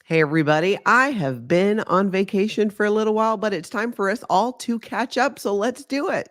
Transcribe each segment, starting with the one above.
Hey, everybody. I have been on vacation for a little while, but it's time for us all to catch up. So let's do it.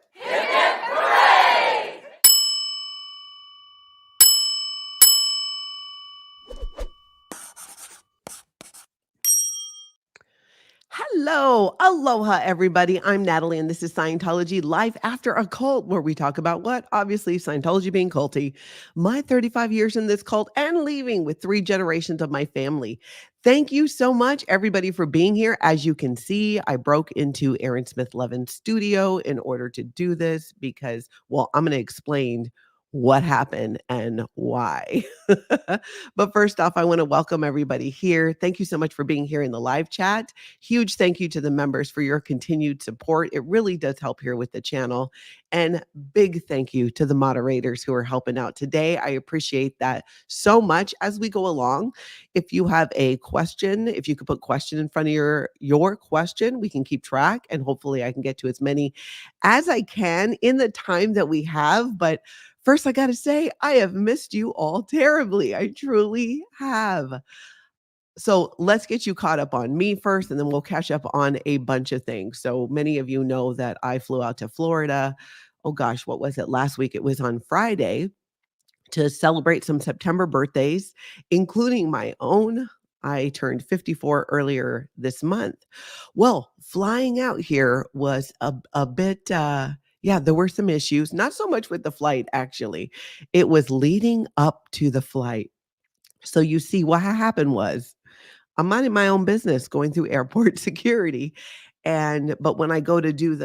Hello. Aloha, everybody. I'm Natalie, and this is Scientology Life After a Cult, where we talk about what? Obviously, Scientology being culty, my 35 years in this cult, and leaving with 3 generations of my family. Thank you so much, everybody, for being here. As you can see, I broke into Aaron Smith-Levin's studio in order to do this because, well, I'm going to explain what happened and why. But first off, I want to welcome everybody here. Thank you so much for being here in the live chat. Huge thank you to the members for your continued support. It really does help here with the channel. And big thank you to the moderators who are helping out today. I appreciate that so much as we go along. If you have a question, if you could put question in front of your question, we can keep track and hopefully I can get to as many as I can in the time that we have. But first, I got to say, I have missed you all terribly. I truly have. So let's get you caught up on me first, and then we'll catch up on a bunch of things. So many of you know that I flew out to Florida. Oh gosh, what was it? Last week, it was on Friday to celebrate some September birthdays, including my own. I turned 54 earlier this month. Well, flying out here was a bit, yeah, there were some issues, not so much with the flight, actually. It was leading up to the flight. So you see, what happened was I'm minding my own business going through airport security. But when I go to do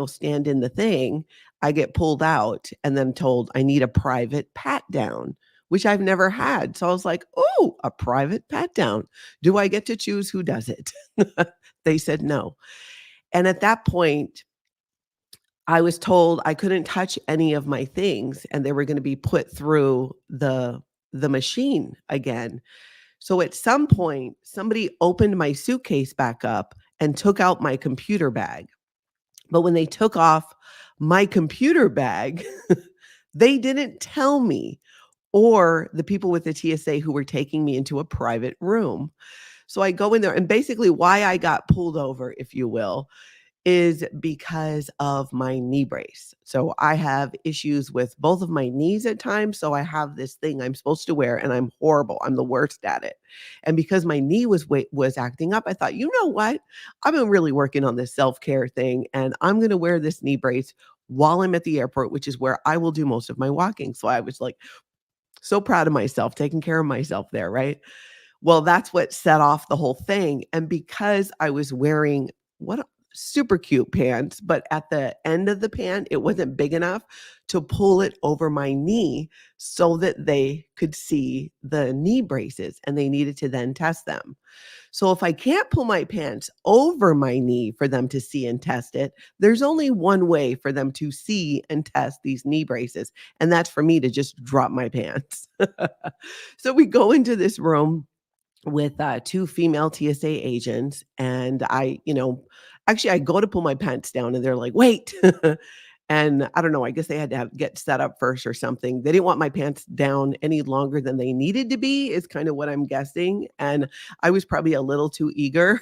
stand in the thing, I get pulled out and then told I need a private pat down, which I've never had. So I was like, oh, a private pat down. Do I get to choose who does it? They said no. And at that point, I was told I couldn't touch any of my things and they were going to be put through the machine again. So at some point, somebody opened my suitcase back up and took out my computer bag. But when they took off my computer bag, they didn't tell me or the people with the TSA who were taking me into a private room. So I go in there, and basically why I got pulled over, if you will, is because of my knee brace. So I have issues with both of my knees at times. So I have this thing I'm supposed to wear and I'm horrible. I'm the worst at it. And because my knee was acting up, I thought, you know what? I've been really working on this self-care thing and I'm going to wear this knee brace while I'm at the airport, which is where I will do most of my walking. So I was like so proud of myself, taking care of myself there, right? Well, that's what set off the whole thing. And because I was wearing what super cute pants, but at the end of the pant, it wasn't big enough to pull it over my knee so that they could see the knee braces and they needed to then test them. So if I can't pull my pants over my knee for them to see and test it, there's only one way for them to see and test these knee braces, and that's for me to just drop my pants. So we go into this room with 2 female TSA agents. And actually, I go to pull my pants down and they're like, wait. And I don't know, I guess they had to get set up first or something. They didn't want my pants down any longer than they needed to be, is kind of what I'm guessing. And I was probably a little too eager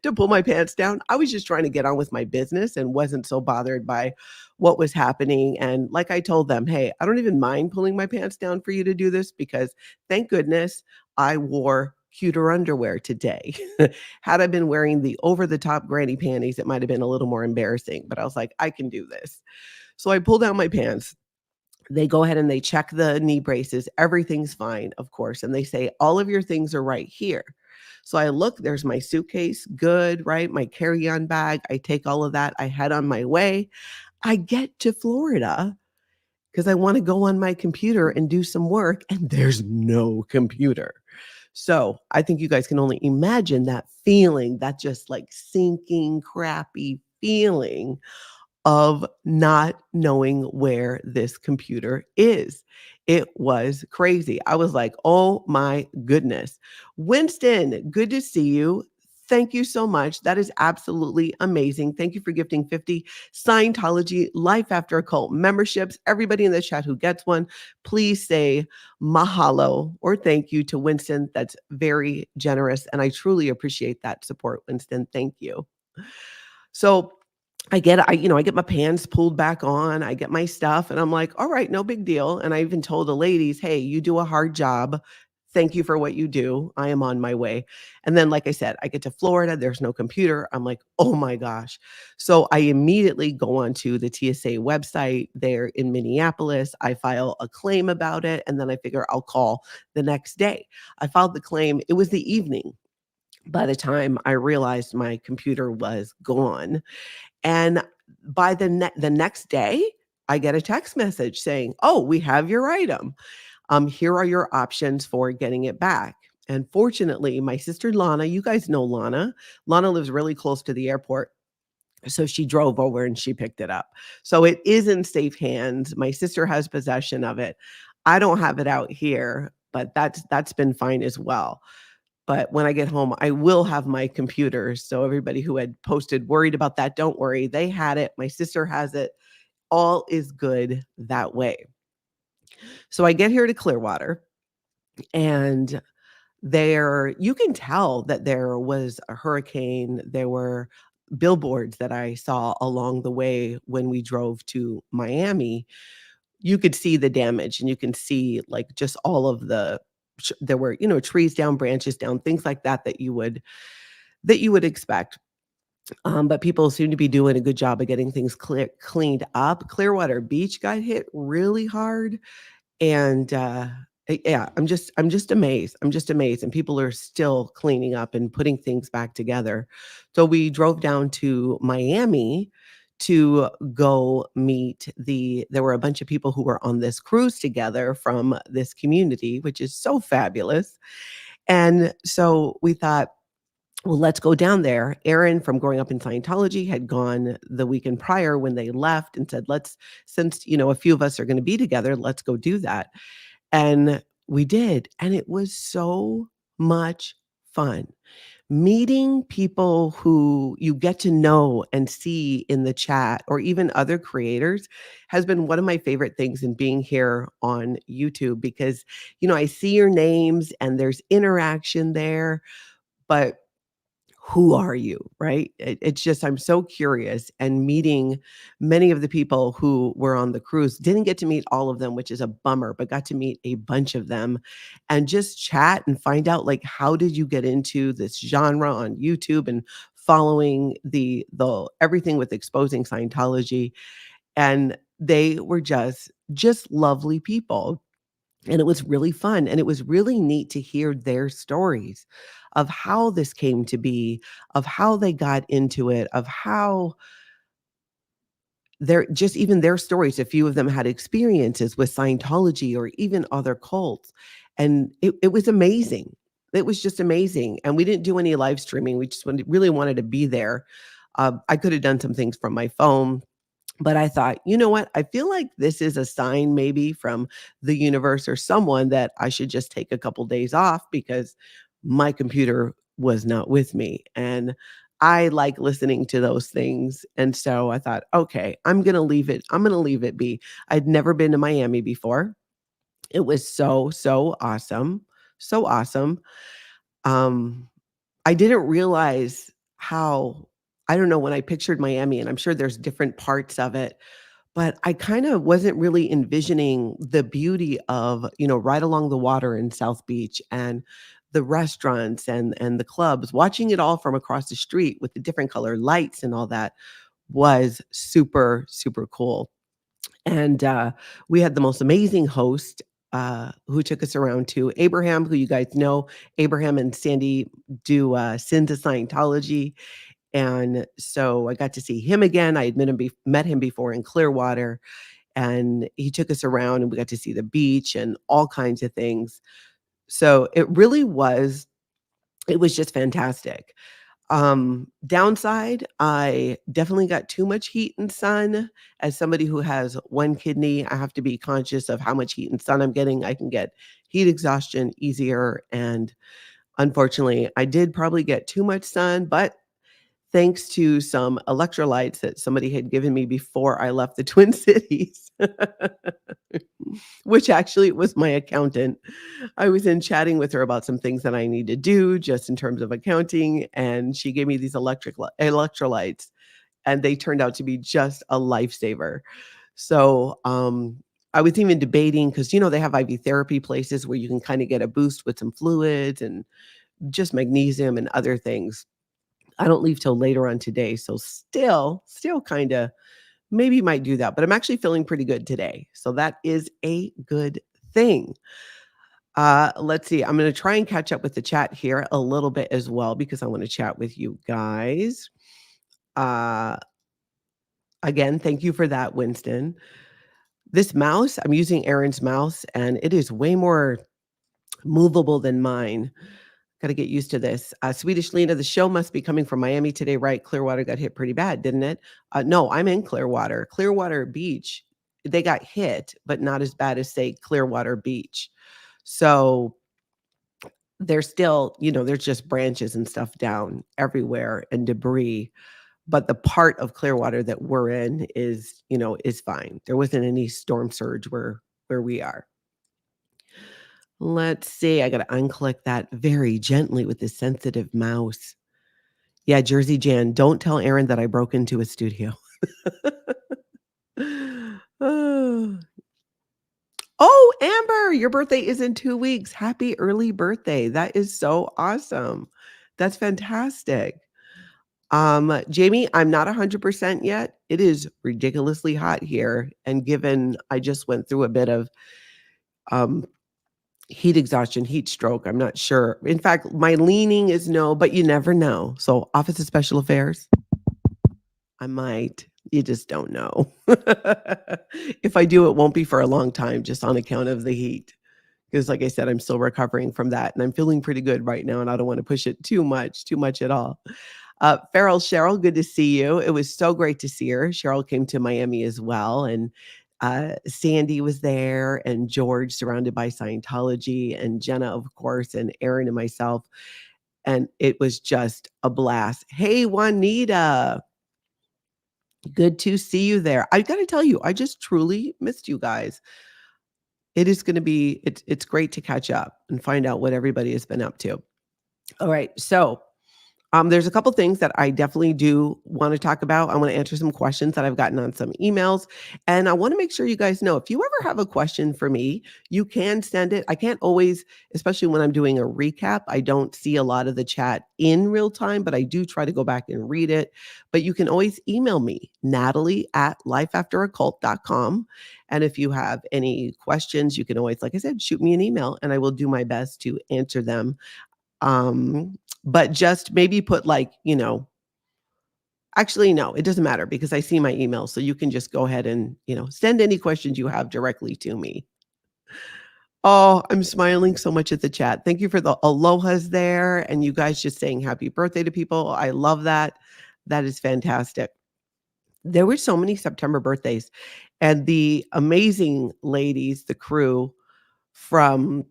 to pull my pants down. I was just trying to get on with my business and wasn't so bothered by what was happening. And like I told them, hey, I don't even mind pulling my pants down for you to do this because thank goodness I wore cuter underwear today. Had I been wearing the over the top granny panties, it might have been a little more embarrassing, but I was like, I can do this. So I pull down my pants. They go ahead and they check the knee braces. Everything's fine, of course. And they say, all of your things are right here. So I look, there's my suitcase, good, right? My carry-on bag. I take all of that. I head on my way. I get to Florida because I want to go on my computer and do some work, and there's no computer. So I think you guys can only imagine that feeling, that just like sinking, crappy feeling of not knowing where this computer is. It was crazy. I was like, oh my goodness. Winston, good to see you. Thank you so much. That is absolutely amazing. Thank you for gifting 50 Scientology Life After a Cult memberships. Everybody in the chat who gets one, please say mahalo or thank you to Winston. That's very generous. And I truly appreciate that support, Winston. Thank you. So I get my pants pulled back on, I get my stuff, and I'm like, "All right, no big deal." And I even told the ladies, "Hey, you do a hard job. Thank you for what you do. I am on my way." And then, like I said, I get to Florida, there's no computer. I'm like, "Oh my gosh." So I immediately go onto the TSA website there in Minneapolis. I file a claim about it, and then I figure I'll call the next day. I filed the claim. It was the evening by the time I realized my computer was gone. And by the next day, I get a text message saying, "Oh, we have your item. Here are your options for getting it back." And fortunately, my sister Lana, you guys know Lana. Lana lives really close to the airport. So she drove over and she picked it up. So it is in safe hands. My sister has possession of it. I don't have it out here, but that's been fine as well. But when I get home, I will have my computer. So everybody who had posted worried about that, don't worry. They had it. My sister has it. All is good that way. So I get here to Clearwater and there you can tell that there was a hurricane. There were billboards that I saw along the way when we drove to Miami. You could see the damage and you can see like just all of there were, trees down, branches down, things like that that you would expect. But people seem to be doing a good job of getting things cleaned up. Clearwater Beach got hit really hard, and yeah, I'm just amazed. I'm just amazed, and people are still cleaning up and putting things back together. So we drove down to Miami to go meet there were a bunch of people who were on this cruise together from this community, which is so fabulous. And so we thought, well, let's go down there. Aaron, from growing up in Scientology, had gone the weekend prior when they left and said, since, a few of us are going to be together, let's go do that. And we did. And it was so much fun. Meeting people who you get to know and see in the chat or even other creators has been one of my favorite things in being here on YouTube because, I see your names and there's interaction there, but who are you, right? It's just I'm so curious and meeting many of the people who were on the cruise. Didn't get to meet all of them, which is a bummer, but got to meet a bunch of them and just chat and find out like how did you get into this genre on YouTube and following the everything with exposing Scientology. And they were just lovely people. And it was really fun, and it was really neat to hear their stories of how this came to be, of how they got into it, of how even their stories, a few of them had experiences with Scientology or even other cults, and it was amazing. It was just amazing, and we didn't do any live streaming, we just really wanted to be there. I could have done some things from my phone, but I thought, you know what? I feel like this is a sign maybe from the universe or someone that I should just take a couple days off because my computer was not with me. And I like listening to those things. And so I thought, okay, I'm going to leave it. I'm going to leave it be. I'd never been to Miami before. It was so, so awesome. So awesome. Um, I didn't realize how, I don't know, when I pictured Miami, and I'm sure there's different parts of it, but I kind of wasn't really envisioning the beauty of, right along the water in South Beach and the restaurants and the clubs. Watching it all from across the street with the different color lights and all that was super, super cool. And we had the most amazing host who took us around to Abraham, who you guys know. Abraham and Sandy do Sins of Scientology. And so I got to see him again. I had met him before in Clearwater, and he took us around and we got to see the beach and all kinds of things. So it was just fantastic. Downside, I definitely got too much heat and sun. As somebody who has one kidney, I have to be conscious of how much heat and sun I'm getting. I can get heat exhaustion easier, and Unfortunately, I did probably get too much sun, but thanks to some electrolytes that somebody had given me before I left the Twin Cities, which actually was my accountant. I was in chatting with her about some things that I need to do just in terms of accounting, and she gave me these electrolytes, and they turned out to be just a lifesaver. So, I was even debating because they have IV therapy places where you can kind of get a boost with some fluids and just magnesium and other things. I don't leave till later on today, so still kinda maybe might do that, but I'm actually feeling pretty good today, so that is a good thing. Let's see, I'm gonna try and catch up with the chat here a little bit as well because I wanna chat with you guys. Uh, Again, thank you for that, Winston. This mouse, I'm using Aaron's mouse, and it is way more movable than mine. Gotta get used to this. Swedish Lena, the show must be coming from Miami today, right? Clearwater got hit pretty bad, didn't it? No, I'm in Clearwater. Clearwater Beach, they got hit, but not as bad as, say, Clearwater Beach. So there's still, there's just branches and stuff down everywhere and debris. But the part of Clearwater that we're in is fine. There wasn't any storm surge where we are. Let's see. I gotta unclick that very gently with this sensitive mouse. Yeah, Jersey Jan, don't tell Aaron that I broke into his studio. Oh. Oh, Amber, your birthday is in 2 weeks. Happy early birthday. That is so awesome. That's fantastic. Jamie, I'm not 100% yet. It is ridiculously hot here, and given I just went through a bit of, um, heat exhaustion, heat stroke, I'm not sure. In fact, my leaning is no, but you never know. So, Office of Special Affairs, I might. You just don't know. If I do, it won't be for a long time just on account of the heat. Because like I said, I'm still recovering from that, and I'm feeling pretty good right now, and I don't wanna push it too much at all. Farrell Cheryl, good to see you. It was so great to see her. Cheryl came to Miami as well, and, Sandy was there, and George surrounded by Scientology, and Jenna, of course, and Aaron and myself, and it was just a blast. Hey, Juanita. Good to see you there. I gotta tell you, I just truly missed you guys. It is gonna be it's great to catch up and find out what everybody has been up to. All right, so there's a couple things that I definitely do want to talk about. I want to answer some questions that I've gotten on some emails. And I want to make sure you guys know if you ever have a question for me, you can send it. I can't always, especially when I'm doing a recap, I don't see a lot of the chat in real time, but I do try to go back and read it. But you can always email me, Natalie at lifeafteraccult.com. And if you have any questions, you can always, like I said, shoot me an email and I will do my best to answer them. But just maybe put actually, no, it doesn't matter because I see my email. So you can just go ahead and, send any questions you have directly to me. Oh, I'm smiling so much at the chat. Thank you for the alohas there and you guys just saying happy birthday to people. I love that. That is fantastic. There were so many September birthdays and the amazing ladies, the crew from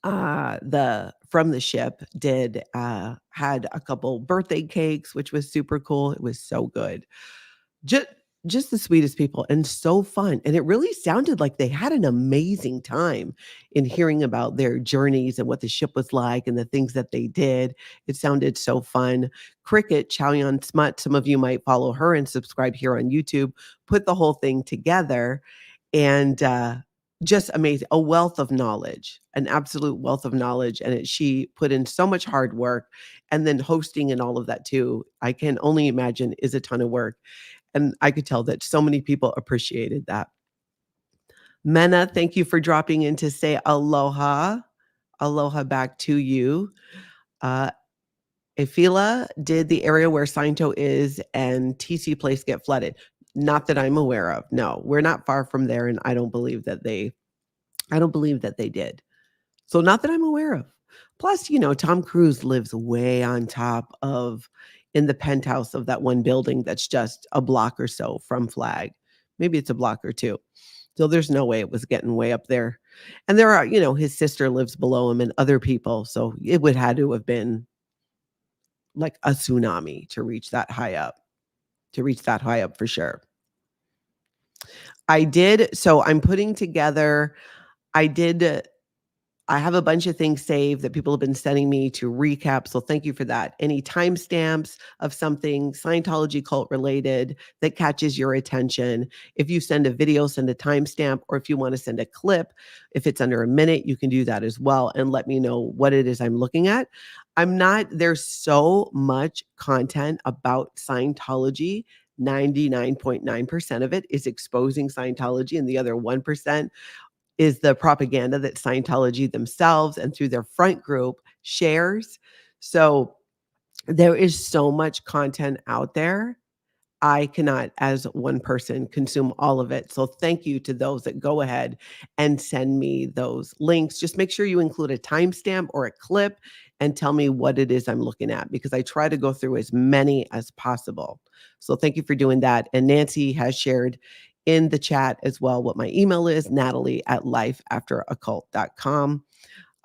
the ship did had a couple birthday cakes, which was super cool. It was so good. Just just the sweetest people and so fun. And it really sounded like they had an amazing time in hearing about their journeys and what the ship was like and the things that they did. It sounded so fun. Cricket, Chow Smut, some of you might follow her and subscribe here on YouTube, put the whole thing together and just amazing. A wealth of knowledge, an absolute wealth of knowledge. And she put in so much hard work and then hosting and all of that too. I can only imagine is a ton of work. And I could tell that so many people appreciated that. Mena, thank you for dropping in to say aloha. Aloha back to you. Uh, Efila, did the area where Sainto is and TC Place get flooded? Not that I'm aware of. No, we're not far from there, and I don't believe that they did. So not that I'm aware of. Plus, Tom Cruise lives way on top of in the penthouse of that one building that's just a block or so from Flag. Maybe it's a block or two. So there's no way it was getting way up there. And there are, you know, his sister lives below him and other people. So it would had to have been like a tsunami to reach that high up, for sure. So I'm putting together, I did I have a bunch of things saved that people have been sending me to recap, so thank you for that. Any timestamps of something Scientology cult related that catches your attention. If you send a video, send a timestamp, or if you want to send a clip, if it's under a minute, you can do that as well and let me know what it is I'm looking at. There's so much content about Scientology. 99.9% of it is exposing Scientology, and the other 1% is the propaganda that Scientology themselves and through their front group shares. So there is so much content out there. I cannot, as one person, consume all of it. So thank you to those that go ahead and send me those links. Just make sure you include a timestamp or a clip and tell me what it is I'm looking at, because I try to go through as many as possible. So thank you for doing that. And Nancy has shared in the chat as well what my email is, Natalie@lifeafteraccult.com.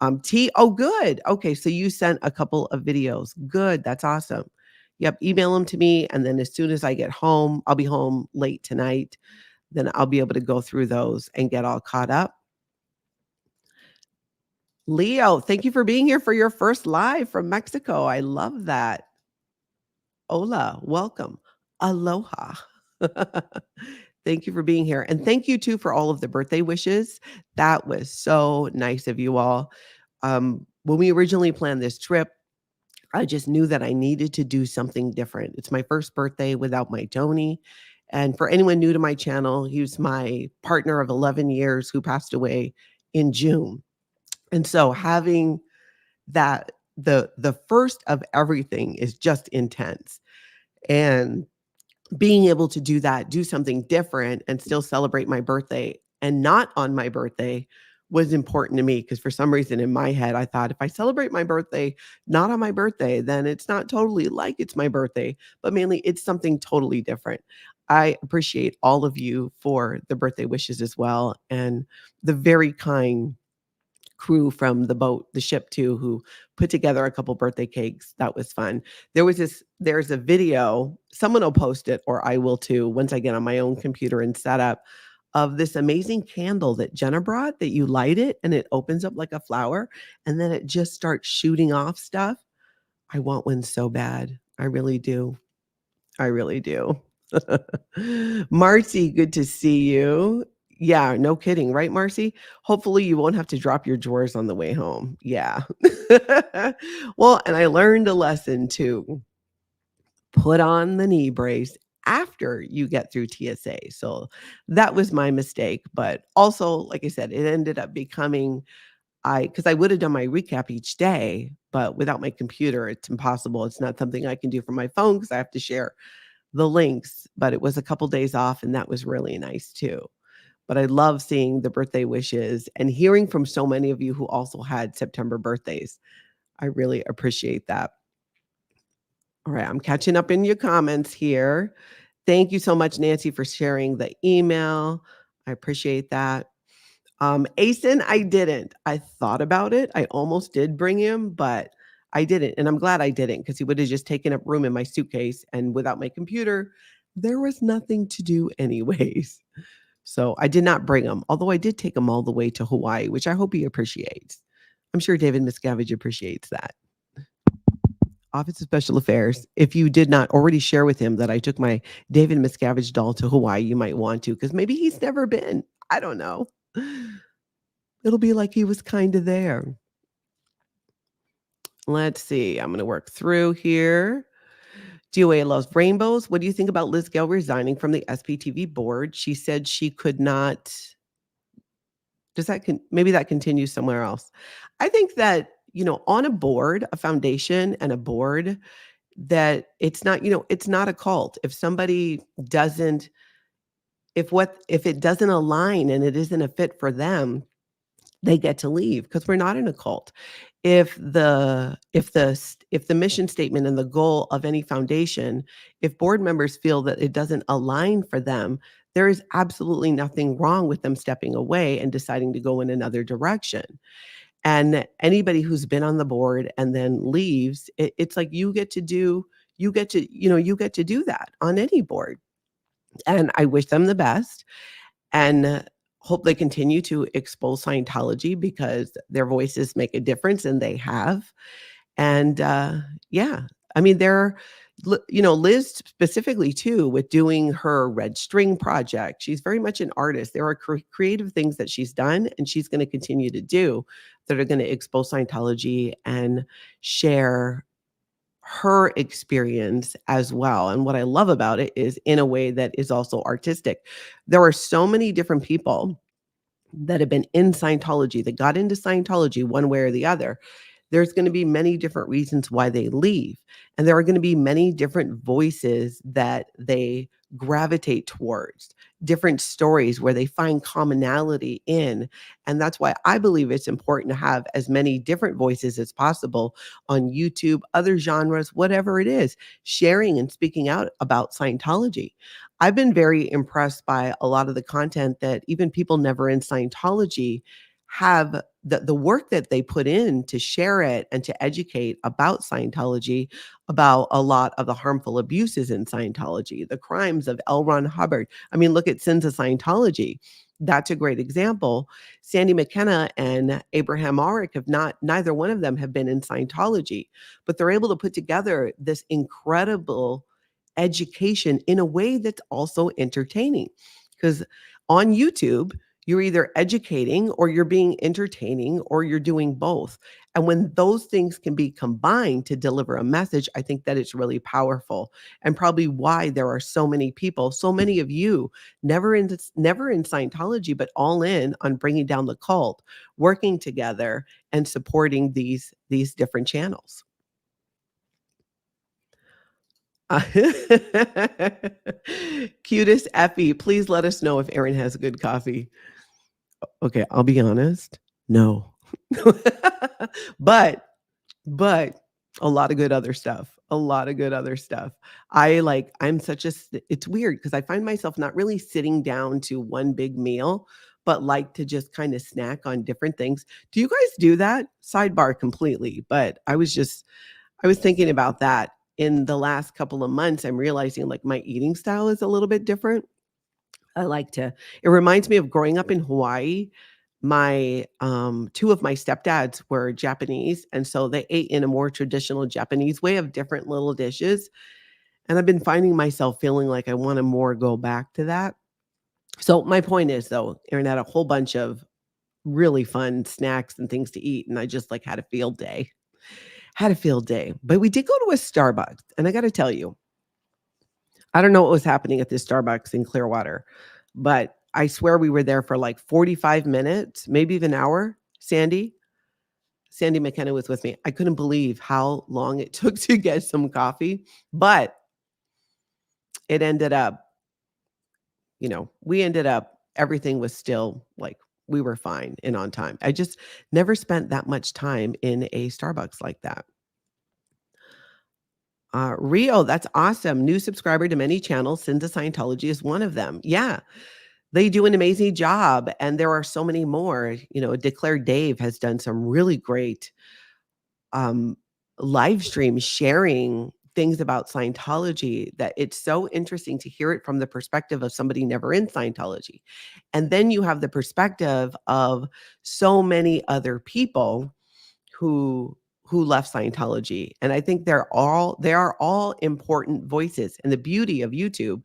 Oh, good. Okay, so you sent a couple of videos. Good, that's awesome. Yep, email them to me, and then as soon as I get home, I'll be home late tonight, then I'll be able to go through those and get all caught up. Leo, thank you for being here for your first live from Mexico. I love that. Hola, welcome. Aloha. Thank you for being here. And thank you too for all of the birthday wishes. That was so nice of you all. When we originally planned this trip, I just knew that I needed to do something different. It's my first birthday without my Tony. And for anyone new to my channel, he was my partner of 11 years who passed away in June. And so having that, the first of everything is just intense. And being able to do something different and still celebrate my birthday and not on my birthday was important to me, because for some reason in my head, I thought if I celebrate my birthday not on my birthday, then it's not totally like it's my birthday, but mainly it's something totally different. I appreciate all of you for the birthday wishes as well, and the very kind crew from the ship too, who put together a couple birthday cakes. That was fun. There's a video, someone will post it or I will too, once I get on my own computer and set up, of this amazing candle that Jenna brought, that you light it and it opens up like a flower and then it just starts shooting off stuff. I want one so bad. I really do. I really do. Marcy, good to see you. Yeah, no kidding, right, Marcy? Hopefully you won't have to drop your drawers on the way home. Yeah. Well, and I learned a lesson too. Put on the knee brace after you get through TSA. So that was my mistake. But also, like I said, it ended up becoming because I would have done my recap each day, but without my computer, it's impossible. It's not something I can do from my phone because I have to share the links, but it was a couple days off and that was really nice too. But I love seeing the birthday wishes and hearing from so many of you who also had September birthdays. I really appreciate that. All right, I'm catching up in your comments here. Thank you so much, Nancy, for sharing the email. I appreciate that. Asen, I didn't. I thought about it. I almost did bring him, but I didn't. And I'm glad I didn't, because he would have just taken up room in my suitcase. And without my computer, there was nothing to do anyways. So I did not bring him, although I did take him all the way to Hawaii, which I hope he appreciates. I'm sure David Miscavige appreciates that. Office of Special Affairs. If you did not already share with him that I took my David Miscavige doll to Hawaii, you might want to, because maybe he's never been. I don't know. It'll be like he was kind of there. Let's see. I'm going to work through here. DOA loves rainbows. What do you think about Liz Gale resigning from the SPTV board? She said she could not. Maybe that continues somewhere else? I think that, on a board, a foundation and a board, that it's not a cult. If somebody doesn't, if it doesn't align and it isn't a fit for them, they get to leave, because we're not in a cult. If the mission statement and the goal of any foundation, if board members feel that it doesn't align for them, there is absolutely nothing wrong with them stepping away and deciding to go in another direction. And anybody who's been on the board and then leaves, it's like you get to do that on any board. And I wish them the best and hope they continue to expose Scientology because their voices make a difference and they have. And yeah, I mean, Liz specifically too, with doing her Red String project. She's very much an artist. There are creative things that she's done and she's going to continue to do that are going to expose Scientology and share her experience as well. And what I love about it is in a way that is also artistic. There are so many different people that have been in Scientology that got into Scientology one way or the other. There's going to be many different reasons why they leave. And there are going to be many different voices that they gravitate towards, different stories where they find commonality in. And that's why I believe it's important to have as many different voices as possible on YouTube, other genres, whatever it is, sharing and speaking out about Scientology. I've been very impressed by a lot of the content that even people never in Scientology have the work that they put in to share it and to educate about Scientology, about a lot of the harmful abuses in Scientology, the crimes of L. Ron Hubbard. I mean, look at Sins of Scientology. That's a great example. Sandy McKenna and Abraham Arik neither one of them have been in Scientology, but they're able to put together this incredible education in a way that's also entertaining. Because on YouTube, you're either educating or you're being entertaining or you're doing both. And when those things can be combined to deliver a message, I think that it's really powerful and probably why there are so many people, so many of you never in Scientology, but all in on bringing down the cult, working together and supporting these different channels. Cutest Effie, please let us know if Aaron has good coffee. Okay, I'll be honest. No. But but a lot of good other stuff. A lot of good other stuff. I'm such a it's weird because I find myself not really sitting down to one big meal, but like to just kind of snack on different things. Do you guys do that? Sidebar completely, but I was thinking about that in the last couple of months. I'm realizing like my eating style is a little bit different. It reminds me of growing up in Hawaii. My two of my stepdads were Japanese, and so they ate in a more traditional Japanese way of different little dishes. And I've been finding myself feeling like I want to more go back to that. So my point is though, Erin had a whole bunch of really fun snacks and things to eat, and I just like had a field day. Had a field day. But we did go to a Starbucks, and I got to tell you, I don't know what was happening at this Starbucks in Clearwater, but I swear we were there for like 45 minutes, maybe even an hour. Sandy McKenna was with me. I couldn't believe how long it took to get some coffee, but it ended up, everything was still like we were fine and on time. I just never spent that much time in a Starbucks like that. Rio, that's awesome. New subscriber to many channels. Sins of Scientology is one of them. Yeah, they do an amazing job. And there are so many more. Declare Dave has done some really great um, live streams sharing things about Scientology that it's so interesting to hear it from the perspective of somebody never in Scientology. And then you have the perspective of so many other people who left Scientology. And I think they are all important voices. And the beauty of YouTube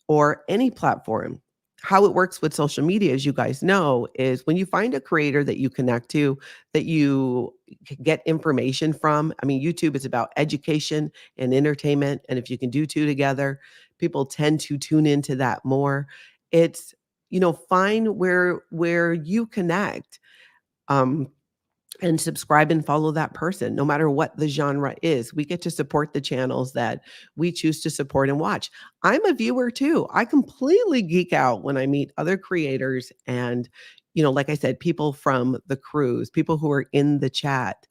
or any platform, how it works with social media, as you guys know, is when you find a creator that you connect to, that you get information from. I mean, YouTube is about education and entertainment. And if you can do two together, people tend to tune into that more. It's, find where you connect. And subscribe and follow that person, no matter what the genre is. We get to support the channels that we choose to support and watch. I'm a viewer too. I completely geek out when I meet other creators and, like I said, people from the cruise, people who are in the chat.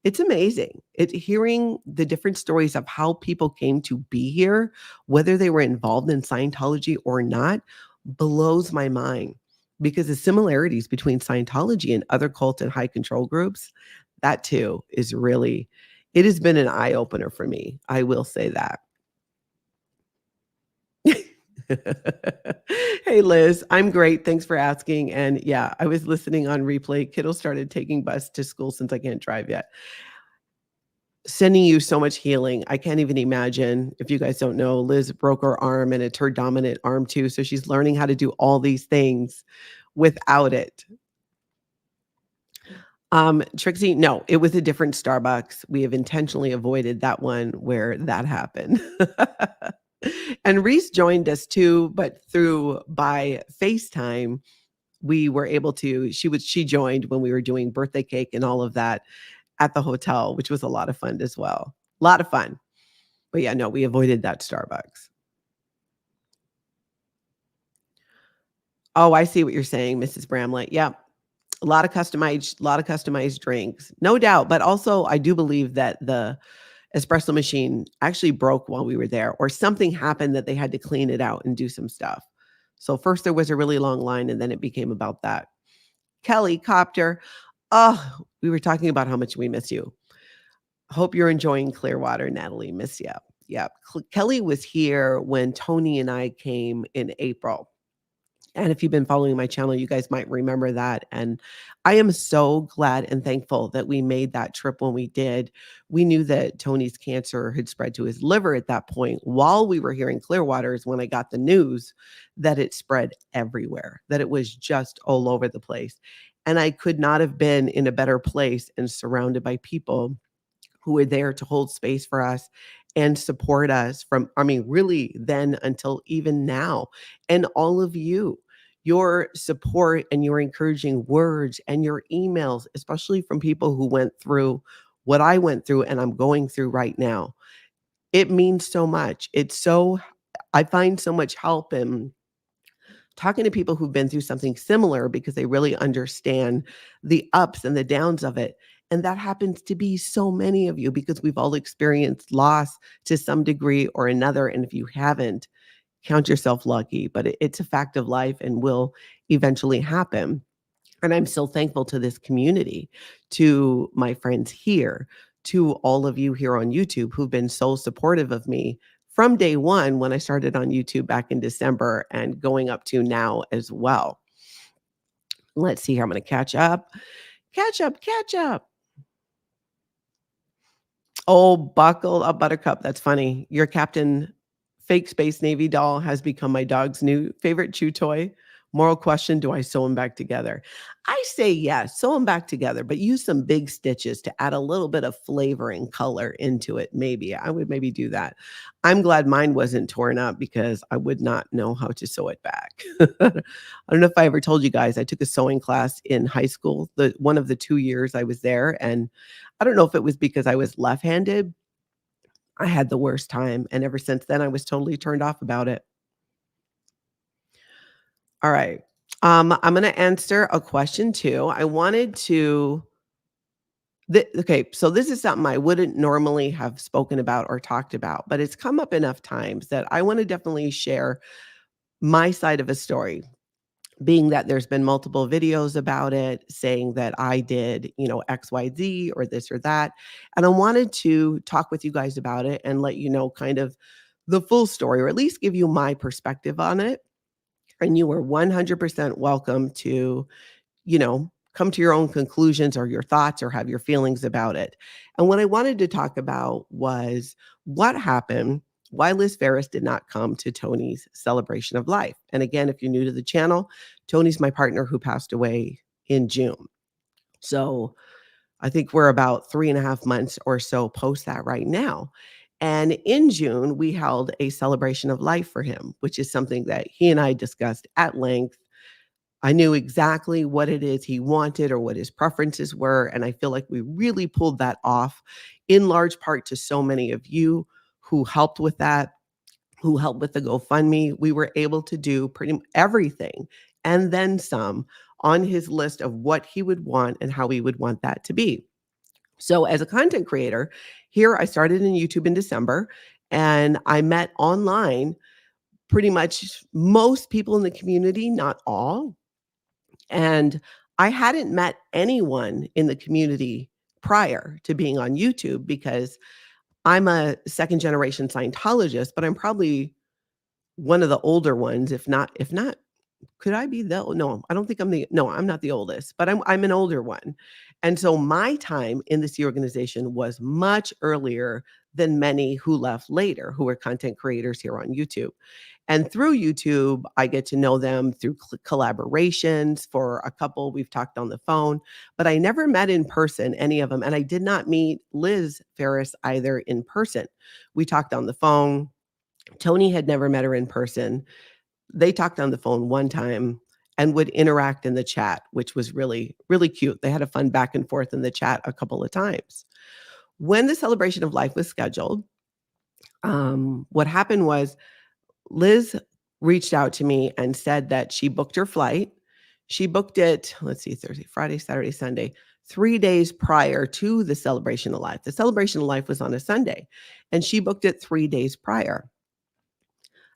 It's amazing. It's hearing the different stories of how people came to be here, whether they were involved in Scientology or not. blows my mind because the similarities between Scientology and other cult and high control groups, that too is really, it has been an eye opener for me. I will say that. Hey, Liz, I'm great. Thanks for asking. And yeah, I was listening on replay. Kiddo started taking bus to school since I can't drive yet. Sending you so much healing. I can't even imagine. If you guys don't know, Liz broke her arm and it's her dominant arm too. So she's learning how to do all these things without it. Trixie, no, it was a different Starbucks. We have intentionally avoided that one where that happened. And Reese joined us too, but through by FaceTime, we were able to, she joined when we were doing birthday cake and all of that at the hotel, which was a lot of fun as well. A lot of fun. But yeah, no, we avoided that Starbucks. Oh, I see what you're saying, Mrs. Bramlett. Yeah. A lot of customized drinks. No doubt. But also I do believe that the espresso machine actually broke while we were there, or something happened that they had to clean it out and do some stuff. So first there was a really long line and then it became about that. Kelly Copter. Oh, we were talking about how much we miss you. Hope you're enjoying Clearwater, Natalie. Miss you. Yeah. Kelly was here when Tony and I came in April. And if you've been following my channel, you guys might remember that. And I am so glad and thankful that we made that trip when we did. We knew that Tony's cancer had spread to his liver at that point. While we were here in Clearwater is when I got the news that it spread everywhere, that it was just all over the place. And I could not have been in a better place and surrounded by people who were there to hold space for us and support us from, I mean, really then until even now. And all of you, your support and your encouraging words and your emails, especially from people who went through what I went through and I'm going through right now. It means so much. I find so much help in talking to people who've been through something similar because they really understand the ups and the downs of it. And that happens to be so many of you because we've all experienced loss to some degree or another. And if you haven't, count yourself lucky, but it's a fact of life and will eventually happen. And I'm so thankful to this community, to my friends here, to all of you here on YouTube who've been so supportive of me from day one when I started on YouTube back in December and going up to now as well. Let's see here. I'm going to catch up. Catch up, catch up. Oh, buckle up, Buttercup. That's funny. Your Captain Fake Space Navy doll has become my dog's new favorite chew toy. Moral question, do I sew them back together? I say yes, sew them back together, but use some big stitches to add a little bit of flavor and color into it. Maybe I would maybe do that. I'm glad mine wasn't torn up because I would not know how to sew it back. I don't know if I ever told you guys, I took a sewing class in high school, one of the 2 years I was there. And I don't know if it was because I was left-handed. I had the worst time. And ever since then, I was totally turned off about it. All right. I'm going to answer a question too. I wanted to, okay, so this is something I wouldn't normally have spoken about or talked about, but it's come up enough times that I want to definitely share my side of a story, being that there's been multiple videos about it saying that I did, XYZ or this or that. And I wanted to talk with you guys about it and let you know kind of the full story, or at least give you my perspective on it. And you are 100% welcome to, come to your own conclusions or your thoughts or have your feelings about it. And what I wanted to talk about was what happened, why Liz Ferris did not come to Tony's celebration of life. And again, if you're new to the channel, Tony's my partner who passed away in June. So I think we're about 3.5 months or so post that right now. And in June, we held a celebration of life for him, which is something that he and I discussed at length. I knew exactly what it is he wanted or what his preferences were. And I feel like we really pulled that off in large part to so many of you who helped with that, who helped with the GoFundMe. We were able to do pretty much everything and then some on his list of what he would want and how we would want that to be. So as a content creator, here I started in YouTube in December and I met online pretty much most people in the community, not all. And I hadn't met anyone in the community prior to being on YouTube because I'm a second generation Scientologist, but I'm probably one of the older ones, if not could I be the no, I don't think no, I'm not the oldest, but I'm an older one. And so my time in this organization was much earlier than many who left later, who were content creators here on YouTube. And through YouTube, I get to know them through collaborations. For a couple, we've talked on the phone, but I never met in person any of them. And I did not meet Liz Ferris either in person. We talked on the phone. Tony had never met her in person. They talked on the phone one time and would interact in the chat, which was really, really cute. They had a fun back and forth in the chat a couple of times. When the celebration of life was scheduled, what happened was Liz reached out to me and said that she booked her flight. She booked it, let's see, Thursday, Friday, Saturday, Sunday, 3 days prior to the celebration of life. The celebration of life was on a Sunday, and she booked it 3 days prior.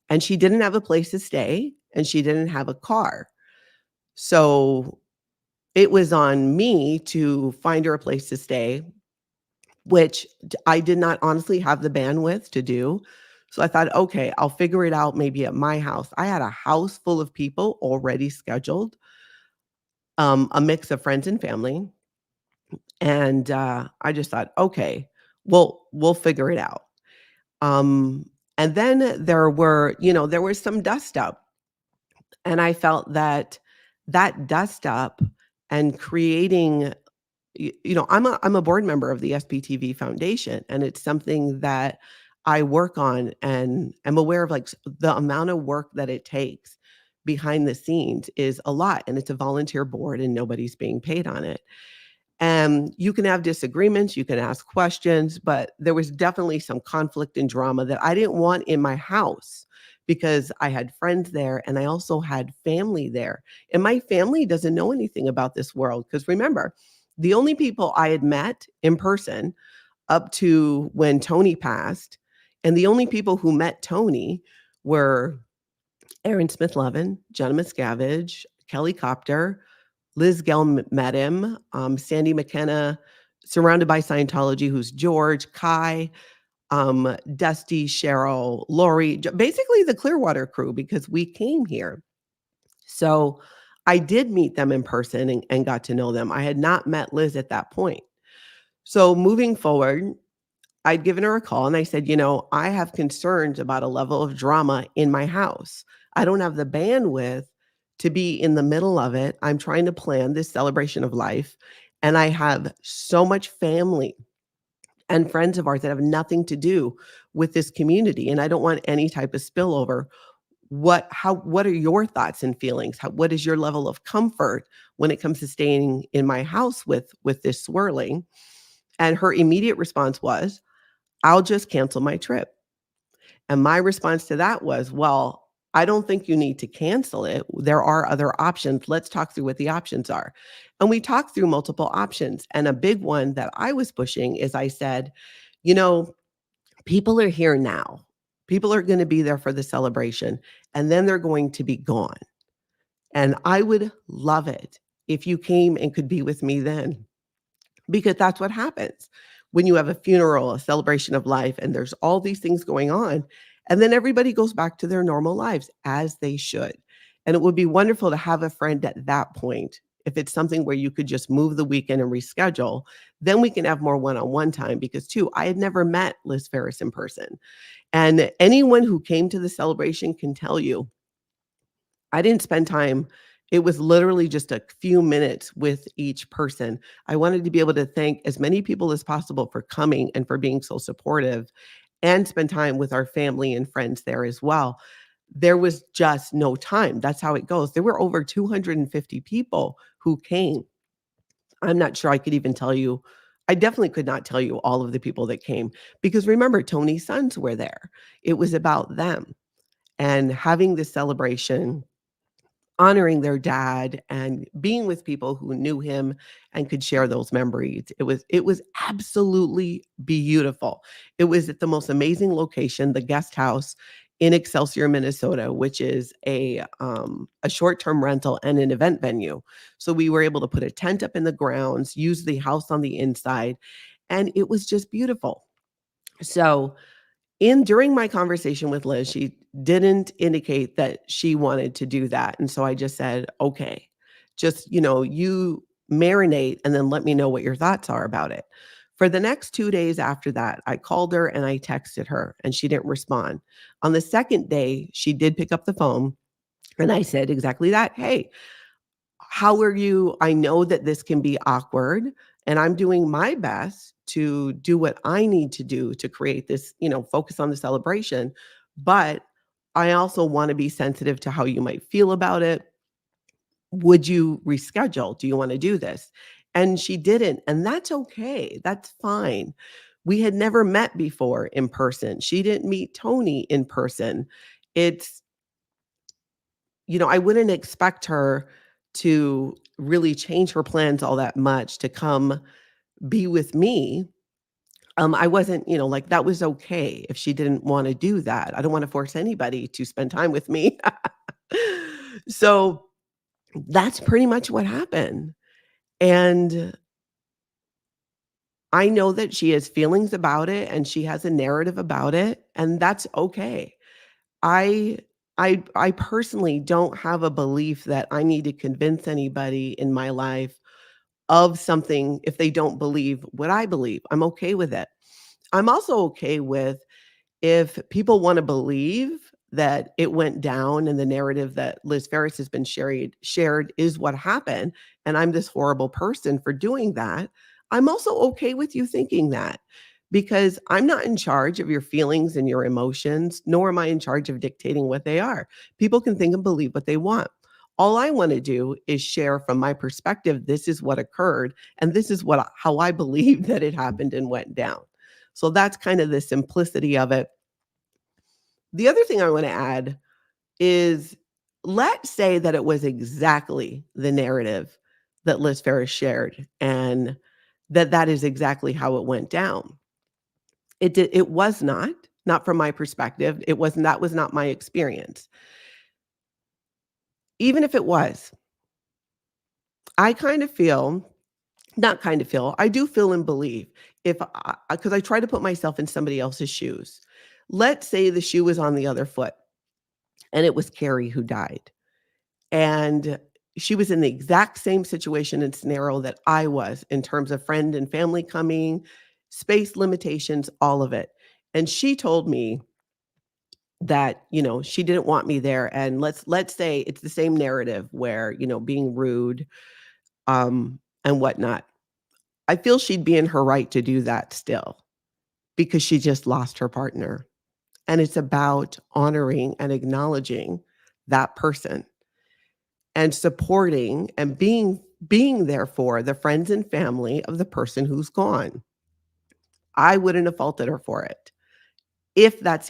And she didn't have a place to stay, and she didn't have a car. So it was on me to find her a place to stay, which I did not honestly have the bandwidth to do. So I thought, okay, I'll figure it out maybe at my house. I had a house full of people already scheduled, a mix of friends and family. And I just thought, okay, we'll figure it out. And then there was some dust up. And I felt that dust up and creating, I'm a board member of the sptv Foundation, and it's something that I work on, and I'm aware of, like, the amount of work that it takes behind the scenes is a lot, and it's a volunteer board and nobody's being paid on it. And you can have disagreements, you can ask questions, but there was definitely some conflict and drama that I didn't want in my house because I had friends there and I also had family there. And my family doesn't know anything about this world because, remember, the only people I had met in person up to when Tony passed, and the only people who met Tony were Aaron Smith-Levin, Jenna Miscavige, Kelly Copter, Liz Gell met him, Sandy McKenna, surrounded by Scientology, who's George, Kai, Dusty, Cheryl, Lori, basically the Clearwater crew, because we came here. So I did meet them in person and got to know them. I had not met Liz at that point. So moving forward, I'd given her a call and I said, I have concerns about a level of drama in my house. I don't have the bandwidth to be in the middle of it. I'm trying to plan this celebration of life, and I have so much family and friends of ours that have nothing to do with this community, and I don't want any type of spillover. What are your thoughts and feelings? What is your level of comfort when it comes to staying in my house with this swirling? And her immediate response was, I'll just cancel my trip. And my response to that was, well, I don't think you need to cancel it. There are other options. Let's talk through what the options are. And we talked through multiple options. And a big one that I was pushing is, I said, you know, people are here now. People are going to be there for the celebration, and then they're going to be gone. And I would love it if you came and could be with me then, because that's what happens when you have a funeral, a celebration of life, and there's all these things going on. And then everybody goes back to their normal lives, as they should. And it would be wonderful to have a friend at that point. If it's something where you could just move the weekend and reschedule, then we can have more one-on-one time. Because, too, I had never met Liz Ferris in person. And anyone who came to the celebration can tell you, I didn't spend time. It was literally just a few minutes with each person. I wanted to be able to thank as many people as possible for coming and for being so supportive, and spend time with our family and friends there as well. There was just no time. That's how it goes. There were over 250 people who came. I'm not sure I could even tell you. I definitely could not tell you all of the people that came, because, remember, Tony's sons were there. It was about them and having this celebration, honoring their dad and being with people who knew him and could share those memories. It was absolutely beautiful. It was at the most amazing location, the guest house in Excelsior, Minnesota, which is a short-term rental and an event venue. So we were able to put a tent up in the grounds, use the house on the inside, and it was just beautiful. So in during my conversation with Liz, she didn't indicate that she wanted to do that. And so I just said, okay, just, you marinate and then let me know what your thoughts are about it. For the next 2 days after that, I called her and I texted her and she didn't respond. On the second day, she did pick up the phone and I said exactly that. Hey, how are you? I know that this can be awkward, and I'm doing my best to do what I need to do to create this, focus on the celebration. But I also want to be sensitive to how you might feel about it. Would you reschedule? Do you want to do this? And she didn't. And that's okay. That's fine. We had never met before in person. She didn't meet Tony in person. It's I wouldn't expect her to really change her plans all that much to come be with me. I wasn't, like that was okay if she didn't want to do that. I don't want to force anybody to spend time with me. So that's pretty much what happened. And I know that she has feelings about it and she has a narrative about it, and that's okay. I I personally don't have a belief that I need to convince anybody in my life of something if they don't believe what I believe. I'm okay with it. I'm also okay with if people want to believe that it went down and the narrative that Liz Ferris has been shared is what happened, and I'm this horrible person for doing that, I'm also okay with you thinking that because I'm not in charge of your feelings and your emotions, nor am I in charge of dictating what they are. People can think and believe what they want. All I want to do is share from my perspective, this is what occurred, and this is how I believe that it happened and went down. So that's kind of the simplicity of it. The other thing I want to add is let's say that it was exactly the narrative that Liz Ferris shared and that is exactly how it went down. It was not from my perspective. That was not my experience. Even if it was, I kind of feel not kind of feel, I do feel and believe if because I try to put myself in somebody else's shoes. Let's say the shoe was on the other foot and it was Carrie who died. And she was in the exact same situation and scenario that I was in terms of friend and family coming, space limitations, all of it. And she told me that, she didn't want me there. And let's say it's the same narrative where, being rude, and whatnot. I feel she'd be in her right to do that still because she just lost her partner. And it's about honoring and acknowledging that person and supporting and being there for the friends and family of the person who's gone. I wouldn't have faulted her for it if that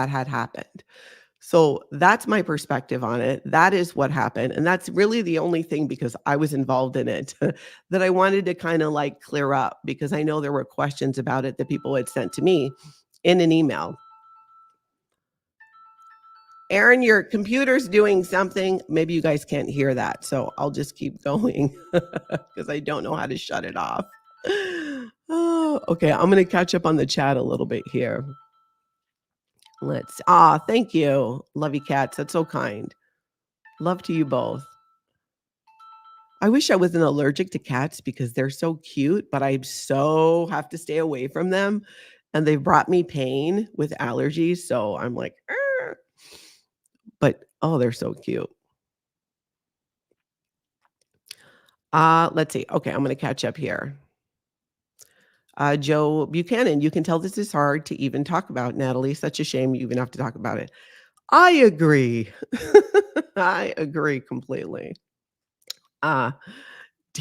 had happened. So that's my perspective on it. That is what happened. And that's really the only thing because I was involved in it that I wanted to kind of like clear up because I know there were questions about it that people had sent to me in an email. Aaron, your computer's doing something. Maybe you guys can't hear that. So I'll just keep going because I don't know how to shut it off. Oh, okay. I'm going to catch up on the chat a little bit here. Thank you. Love you, cats. That's so kind. Love to you both. I wish I wasn't allergic to cats because they're so cute, but I so have to stay away from them. And they've brought me pain with allergies. So I'm like, "Arr." But oh, they're so cute. Let's see. Okay, I'm going to catch up here. Joe Buchanan, you can tell this is hard to even talk about, Natalie. Such a shame you even have to talk about it. I agree. I agree completely. Do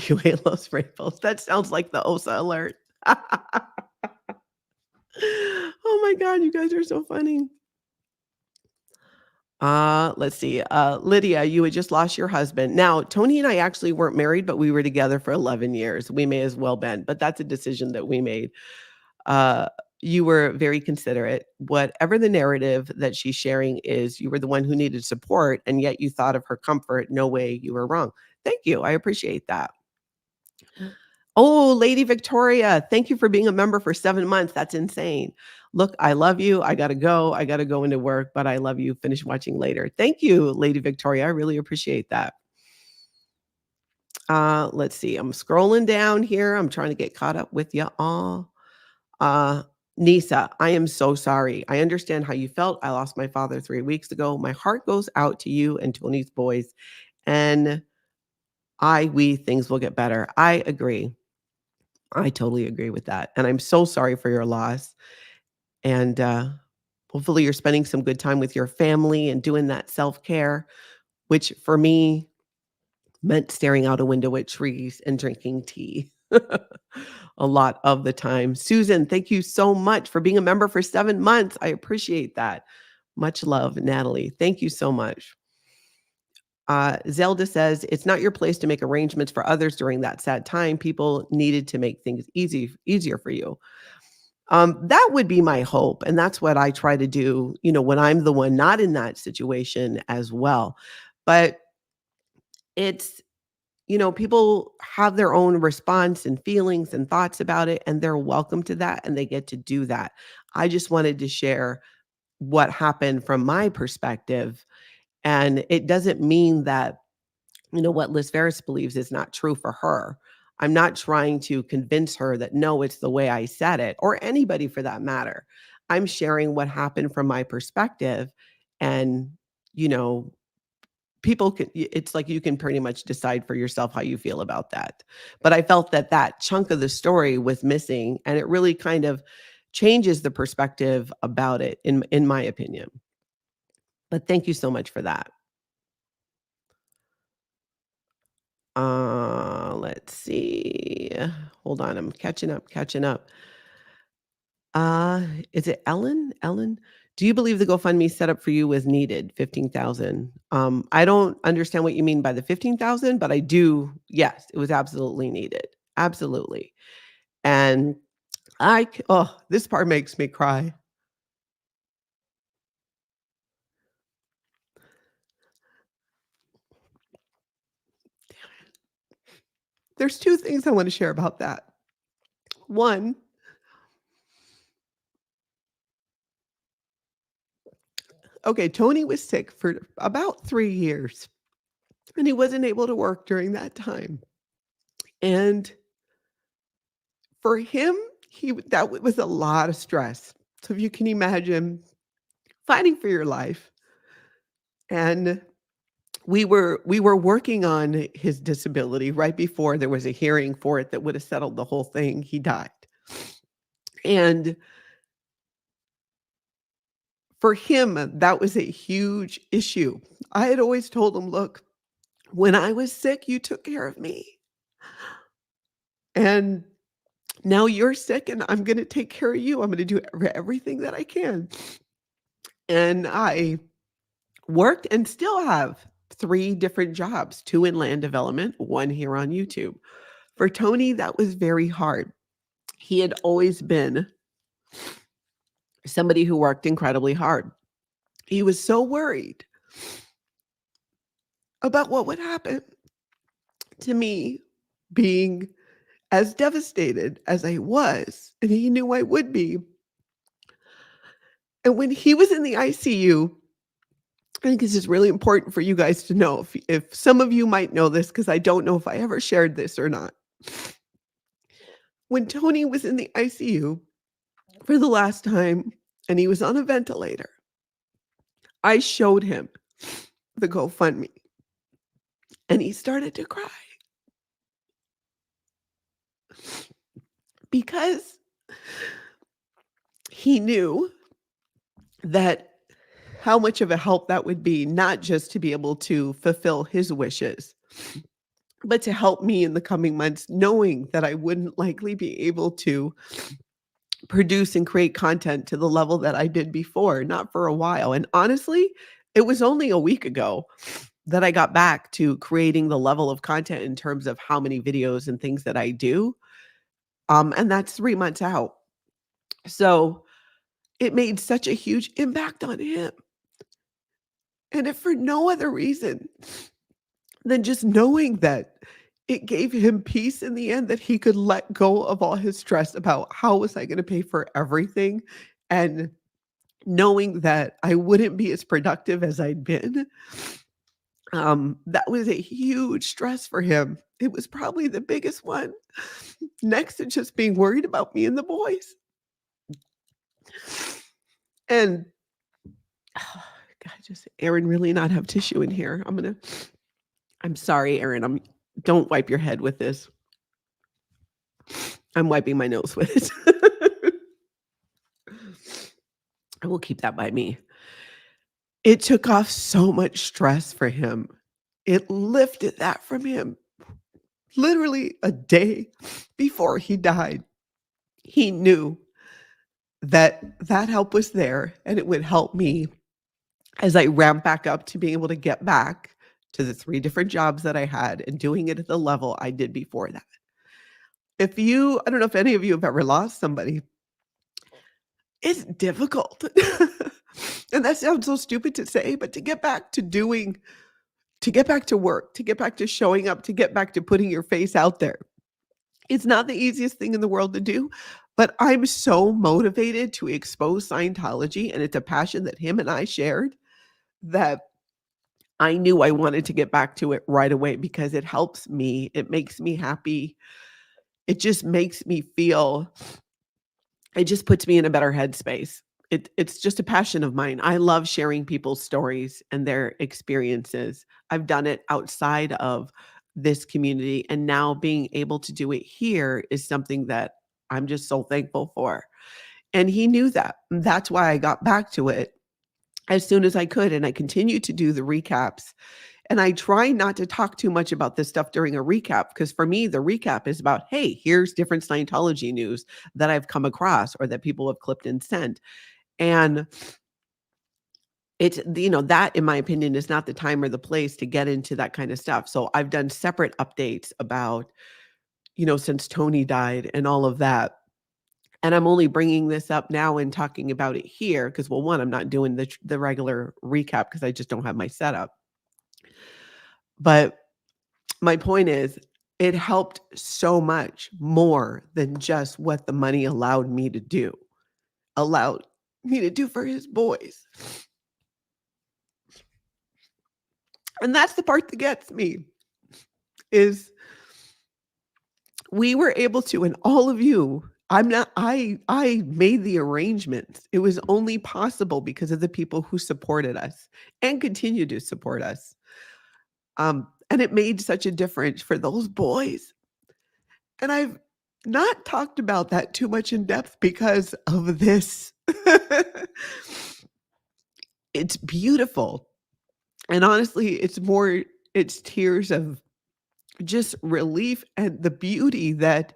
you hate Los Rainbows? That sounds like the OSA alert. Oh my God, you guys are so funny. Let's see. Lydia, you had just lost your husband. Now, Tony and I actually weren't married, but we were together for 11 years. We may as well been, but that's a decision that we made. Uh, You were very considerate. Whatever the narrative that she's sharing is, you were the one who needed support, and yet you thought of her comfort. No way, you were wrong. Thank you. I appreciate that. Oh, Lady Victoria, thank you for being a member for 7 months. That's insane. Look, I love you. I gotta go. I gotta go into work, but I love you. Finish watching later. Thank you, Lady Victoria. I really appreciate that. Let's see. I'm scrolling down here. I'm trying to get caught up with you all. Uh, Nisa, I am so sorry. I understand how you felt. I lost my father 3 weeks ago. My heart goes out to you and Tony's boys, and we things will get better. I agree. I totally agree with that, and I'm so sorry for your loss, and, hopefully you're spending some good time with your family and doing that self-care, which for me meant staring out a window at trees and drinking tea a lot of the time. Susan, thank you so much for being a member for 7 months. I appreciate that. Much love, Natalie. Thank you so much. Zelda says, it's not your place to make arrangements for others during that sad time. People needed to make things easier for you. That would be my hope. And that's what I try to do, when I'm the one not in that situation as well. But it's people have their own response and feelings and thoughts about it, and they're welcome to that, and they get to do that. I just wanted to share what happened from my perspective. And it doesn't mean that, what Liz Ferris believes is not true for her. I'm not trying to convince her that, no, it's the way I said it, or anybody for that matter. I'm sharing what happened from my perspective. And, you know, people can it's like you can pretty much decide for yourself how you feel about that. But I felt that that chunk of the story was missing, and it really kind of changes the perspective about it in my opinion. But thank you so much for that. Let's see. Hold on, I'm catching up. Uh, is it Ellen? Ellen? Do you believe the GoFundMe setup for you was needed? 15,000. I don't understand what you mean by the 15,000, but I do. Yes, it was absolutely needed. Absolutely. And this part makes me cry. There's 2 things I want to share about that. One, okay, Tony was sick for about 3 years, and he wasn't able to work during that time. And for him, was a lot of stress. So if you can imagine fighting for your life, and we were working on his disability right before there was a hearing for it that would have settled the whole thing. He died. And for him, that was a huge issue. I had always told him, look, when I was sick, you took care of me. And now you're sick and I'm going to take care of you. I'm going to do everything that I can. And I worked and still have 3 different jobs, 2 in land development, 1 here on YouTube. For Tony, that was very hard. He had always been somebody who worked incredibly hard. He was so worried about what would happen to me being as devastated as I was, and he knew I would be. And when he was in the ICU, I think this is really important for you guys to know. If some of you might know this, because I don't know if I ever shared this or not. When Tony was in the ICU for the last time and he was on a ventilator, I showed him the GoFundMe and he started to cry because he knew that how much of a help that would be, not just to be able to fulfill his wishes, but to help me in the coming months, knowing that I wouldn't likely be able to produce and create content to the level that I did before, not for a while. And honestly, it was only a week ago that I got back to creating the level of content in terms of how many videos and things that I do. And that's 3 months out. So it made such a huge impact on him. And if for no other reason than just knowing that it gave him peace in the end that he could let go of all his stress about how was I going to pay for everything, and knowing that I wouldn't be as productive as I'd been. That was a huge stress for him. It was probably the biggest one next to just being worried about me and the boys. And God, just Aaron, really not have tissue in here. I'm sorry, Aaron. Don't wipe your head with this. I'm wiping my nose with it. I will keep that by me. It took off so much stress for him. It lifted that from him. Literally a day before he died, he knew that that help was there and it would help me as I ramp back up to being able to get back to the 3 different jobs that I had and doing it at the level I did before that. I don't know if any of you have ever lost somebody, it's difficult. And that sounds so stupid to say, but to get back to work, to get back to showing up, to get back to putting your face out there, it's not the easiest thing in the world to do, but I'm so motivated to expose Scientology, and it's a passion that him and I shared, that I knew I wanted to get back to it right away because it helps me. It makes me happy. It just makes me feel, it just puts me in a better headspace. It's just a passion of mine. I love sharing people's stories and their experiences. I've done it outside of this community, and now being able to do it here is something that I'm just so thankful for. And he knew that. That's why I got back to it as soon as I could, and I continue to do the recaps. And I try not to talk too much about this stuff during a recap, because for me, the recap is about, hey, here's different Scientology news that I've come across or that people have clipped and sent. And that, in my opinion, is not the time or the place to get into that kind of stuff. So I've done separate updates about, since Tony died and all of that. And I'm only bringing this up now and talking about it here because, well, one, I'm not doing the regular recap because I just don't have my setup. But my point is, it helped so much more than just what the money allowed me to do for his boys. And that's the part that gets me, is we were able to, and all of you, I made the arrangements. It was only possible because of the people who supported us and continue to support us. And it made such a difference for those boys. And I've not talked about that too much in depth because of this. It's beautiful. And honestly, it's tears of just relief and the beauty that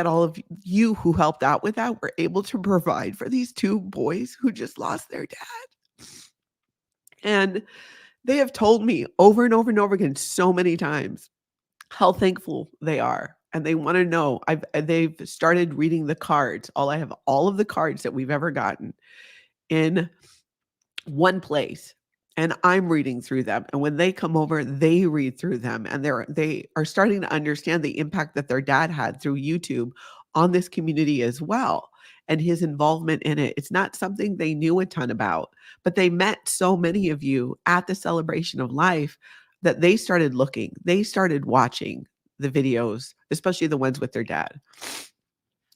all of you who helped out with that were able to provide for these 2 boys who just lost their dad. And they have told me over and over and over again so many times how thankful they are. And they want to know. They've started reading the cards. I have all of the cards that we've ever gotten in one place, and I'm reading through them. And when they come over, they read through them, and they are starting to understand the impact that their dad had through YouTube on this community as well, and his involvement in it. It's not something they knew a ton about, but they met so many of you at the celebration of life that they started looking, they started watching the videos, especially the ones with their dad.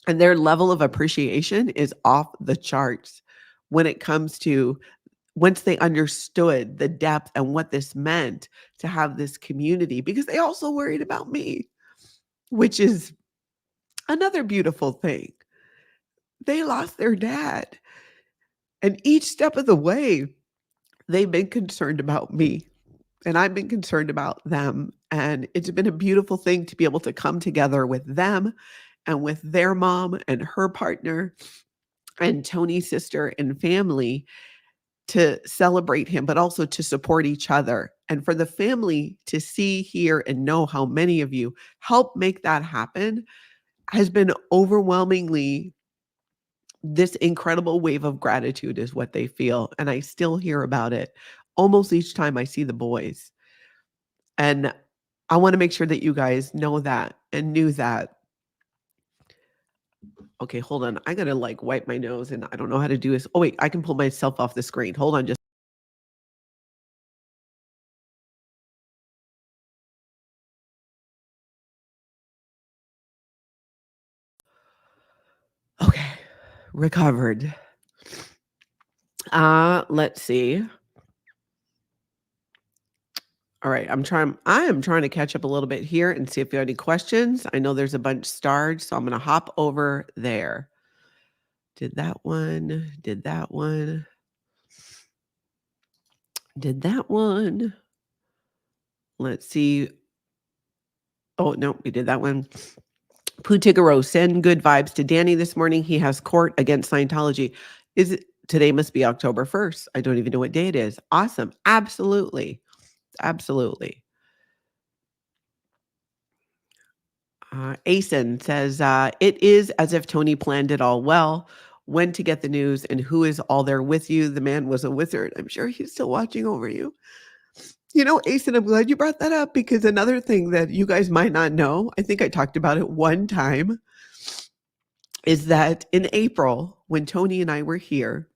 And their level of appreciation is off the charts when it comes to, once they understood the depth and what this meant to have this community, because they also worried about me, which is another beautiful thing. They lost their dad, and each step of the way, they've been concerned about me, and I've been concerned about them. And it's been a beautiful thing to be able to come together with them and with their mom and her partner and Tony's sister and family to celebrate him, but also to support each other. And for the family to see, hear, and know how many of you help make that happen has been overwhelmingly this incredible wave of gratitude is what they feel, and I still hear about it almost each time I see the boys. And I wanna make sure that you guys know that and knew that. Okay, hold on. I gotta, like, wipe my nose, and I don't know how to do this. Oh, wait, I can pull myself off the screen. Hold on just okay, recovered. Let's see. All right, I am trying to catch up a little bit here and see if you have any questions. I know there's a bunch starred, so I'm gonna hop over there. Did that one, did that one, did that one. Let's see. Oh, no, we did that one. Putigaro, send good vibes to Danny this morning. He has court against Scientology. Is it today must be October 1st. I don't even know what day it is. Awesome. Absolutely. Absolutely. Asen says, it is as if Tony planned it all well. When to get the news and who is all there with you. The man was a wizard. I'm sure he's still watching over you. You know, Asen, I'm glad you brought that up because another thing that you guys might not know, I think I talked about it one time, is that in April, when Tony and I were here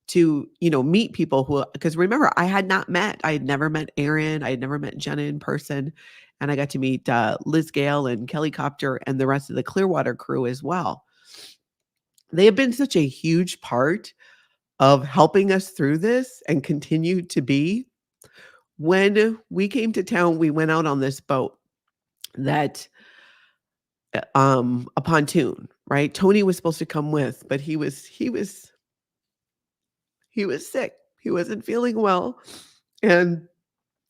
to, meet people who, because remember, I had never met Aaron, I had never met Jenna in person. And I got to meet Liz Gale and Kelly Copter and the rest of the Clearwater crew as well. They have been such a huge part of helping us through this and continue to be. When we came to town, we went out on this boat that a pontoon, right? Tony was supposed to come with, but he was sick. He wasn't feeling well, and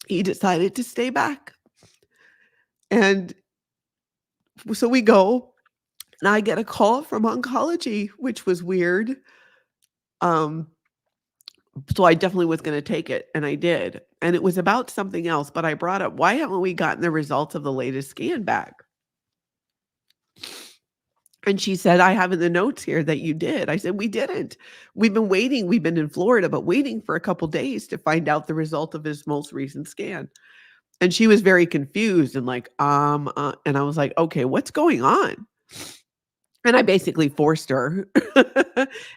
he decided to stay back. And so we go, and I get a call from oncology, which was weird. Um, so I definitely was gonna take it, and I did. And it was about something else, but I brought up, "Why haven't we gotten the results of the latest scan back?" And she said, "I have in the notes here that you did." I said, "We didn't. We've been waiting. We've been in Florida, but waiting for a couple days to find out the result of his most recent scan." And she was very confused and like, and I was like, "Okay, what's going on?" And I basically forced her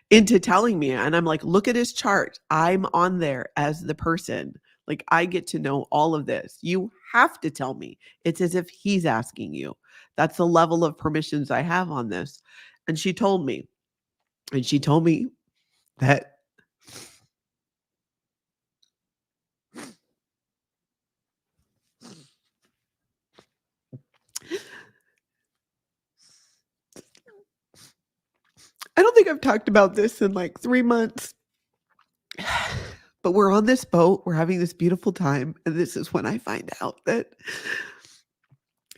into telling me. And I'm like, "Look at his chart. I'm on there as the person. Like, I get to know all of this. You have to tell me." It's as if he's asking you. That's the level of permissions I have on this. And she told me, and she told me that I don't think I've talked about this in like 3 months. But we're on this boat, we're having this beautiful time, and this is when I find out that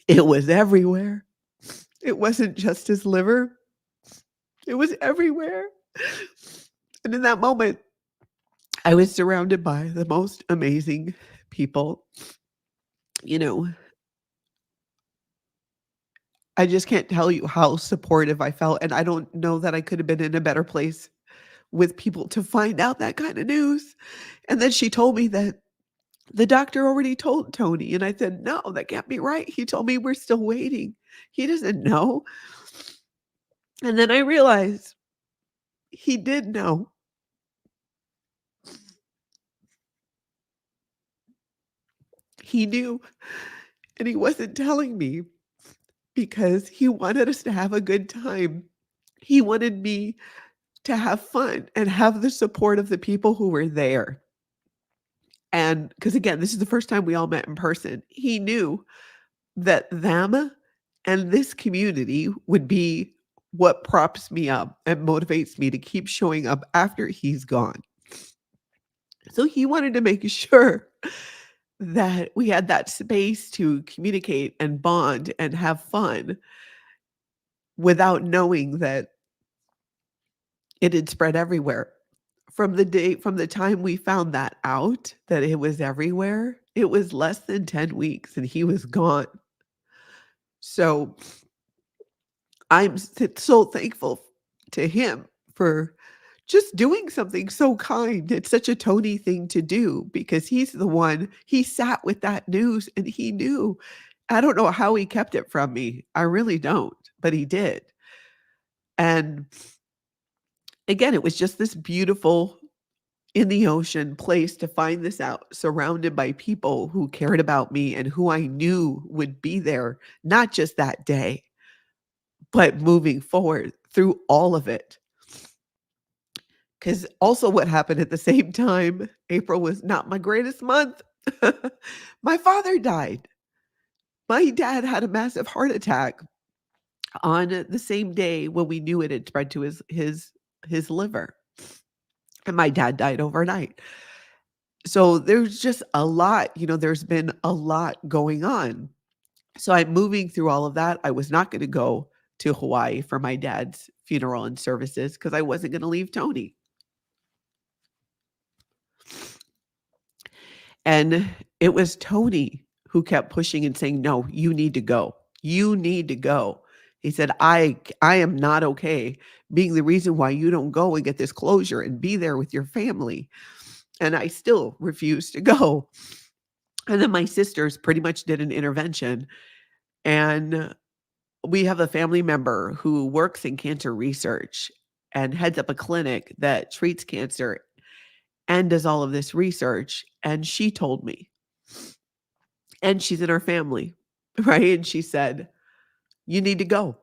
it was everywhere. It wasn't just his liver, it was everywhere. And in that moment, I was surrounded by the most amazing people. You know, I just can't tell you how supportive I felt, and I don't know that I could have been in a better place with people to find out that kind of news. And then she told me that the doctor already told Tony, and I said, "No, that can't be right." He told me we're still waiting. He doesn't know. And then I realized he did know. He knew, and he wasn't telling me because he wanted us to have a good time. He wanted me to have fun and have the support of the people who were there. And because again, this is the first time we all met in person. He knew that them and this community would be what props me up and motivates me to keep showing up after he's gone. So he wanted to make sure that we had that space to communicate and bond and have fun without knowing that it had spread everywhere. From the time we found that out, that it was everywhere, it was less than 10 weeks and he was gone. So I'm so thankful to him for just doing something so kind. It's such a Tony thing to do because he sat with that news and he knew. I don't know how he kept it from me. I really don't, but he did. And again, it was just this beautiful in the ocean place to find this out, surrounded by people who cared about me and who I knew would be there, not just that day, but moving forward through all of it. Because also, what happened at the same time, April was not my greatest month. My father died. My dad had a massive heart attack on the same day when we knew it had spread to his liver, and my dad died overnight. So there's just a lot, there's been a lot going on. So I'm moving through all of that. I was not going to go to Hawaii for my dad's funeral and services because I wasn't going to leave Tony. And it was Tony who kept pushing and saying, "No, you need to go. You need to go." He said, I am not okay being the reason why you don't go and get this closure and be there with your family." And I still refuse to go. And then my sisters pretty much did an intervention. And we have a family member who works in cancer research and heads up a clinic that treats cancer and does all of this research. And she told me, and she's in our family, right? And she said, "You need to go.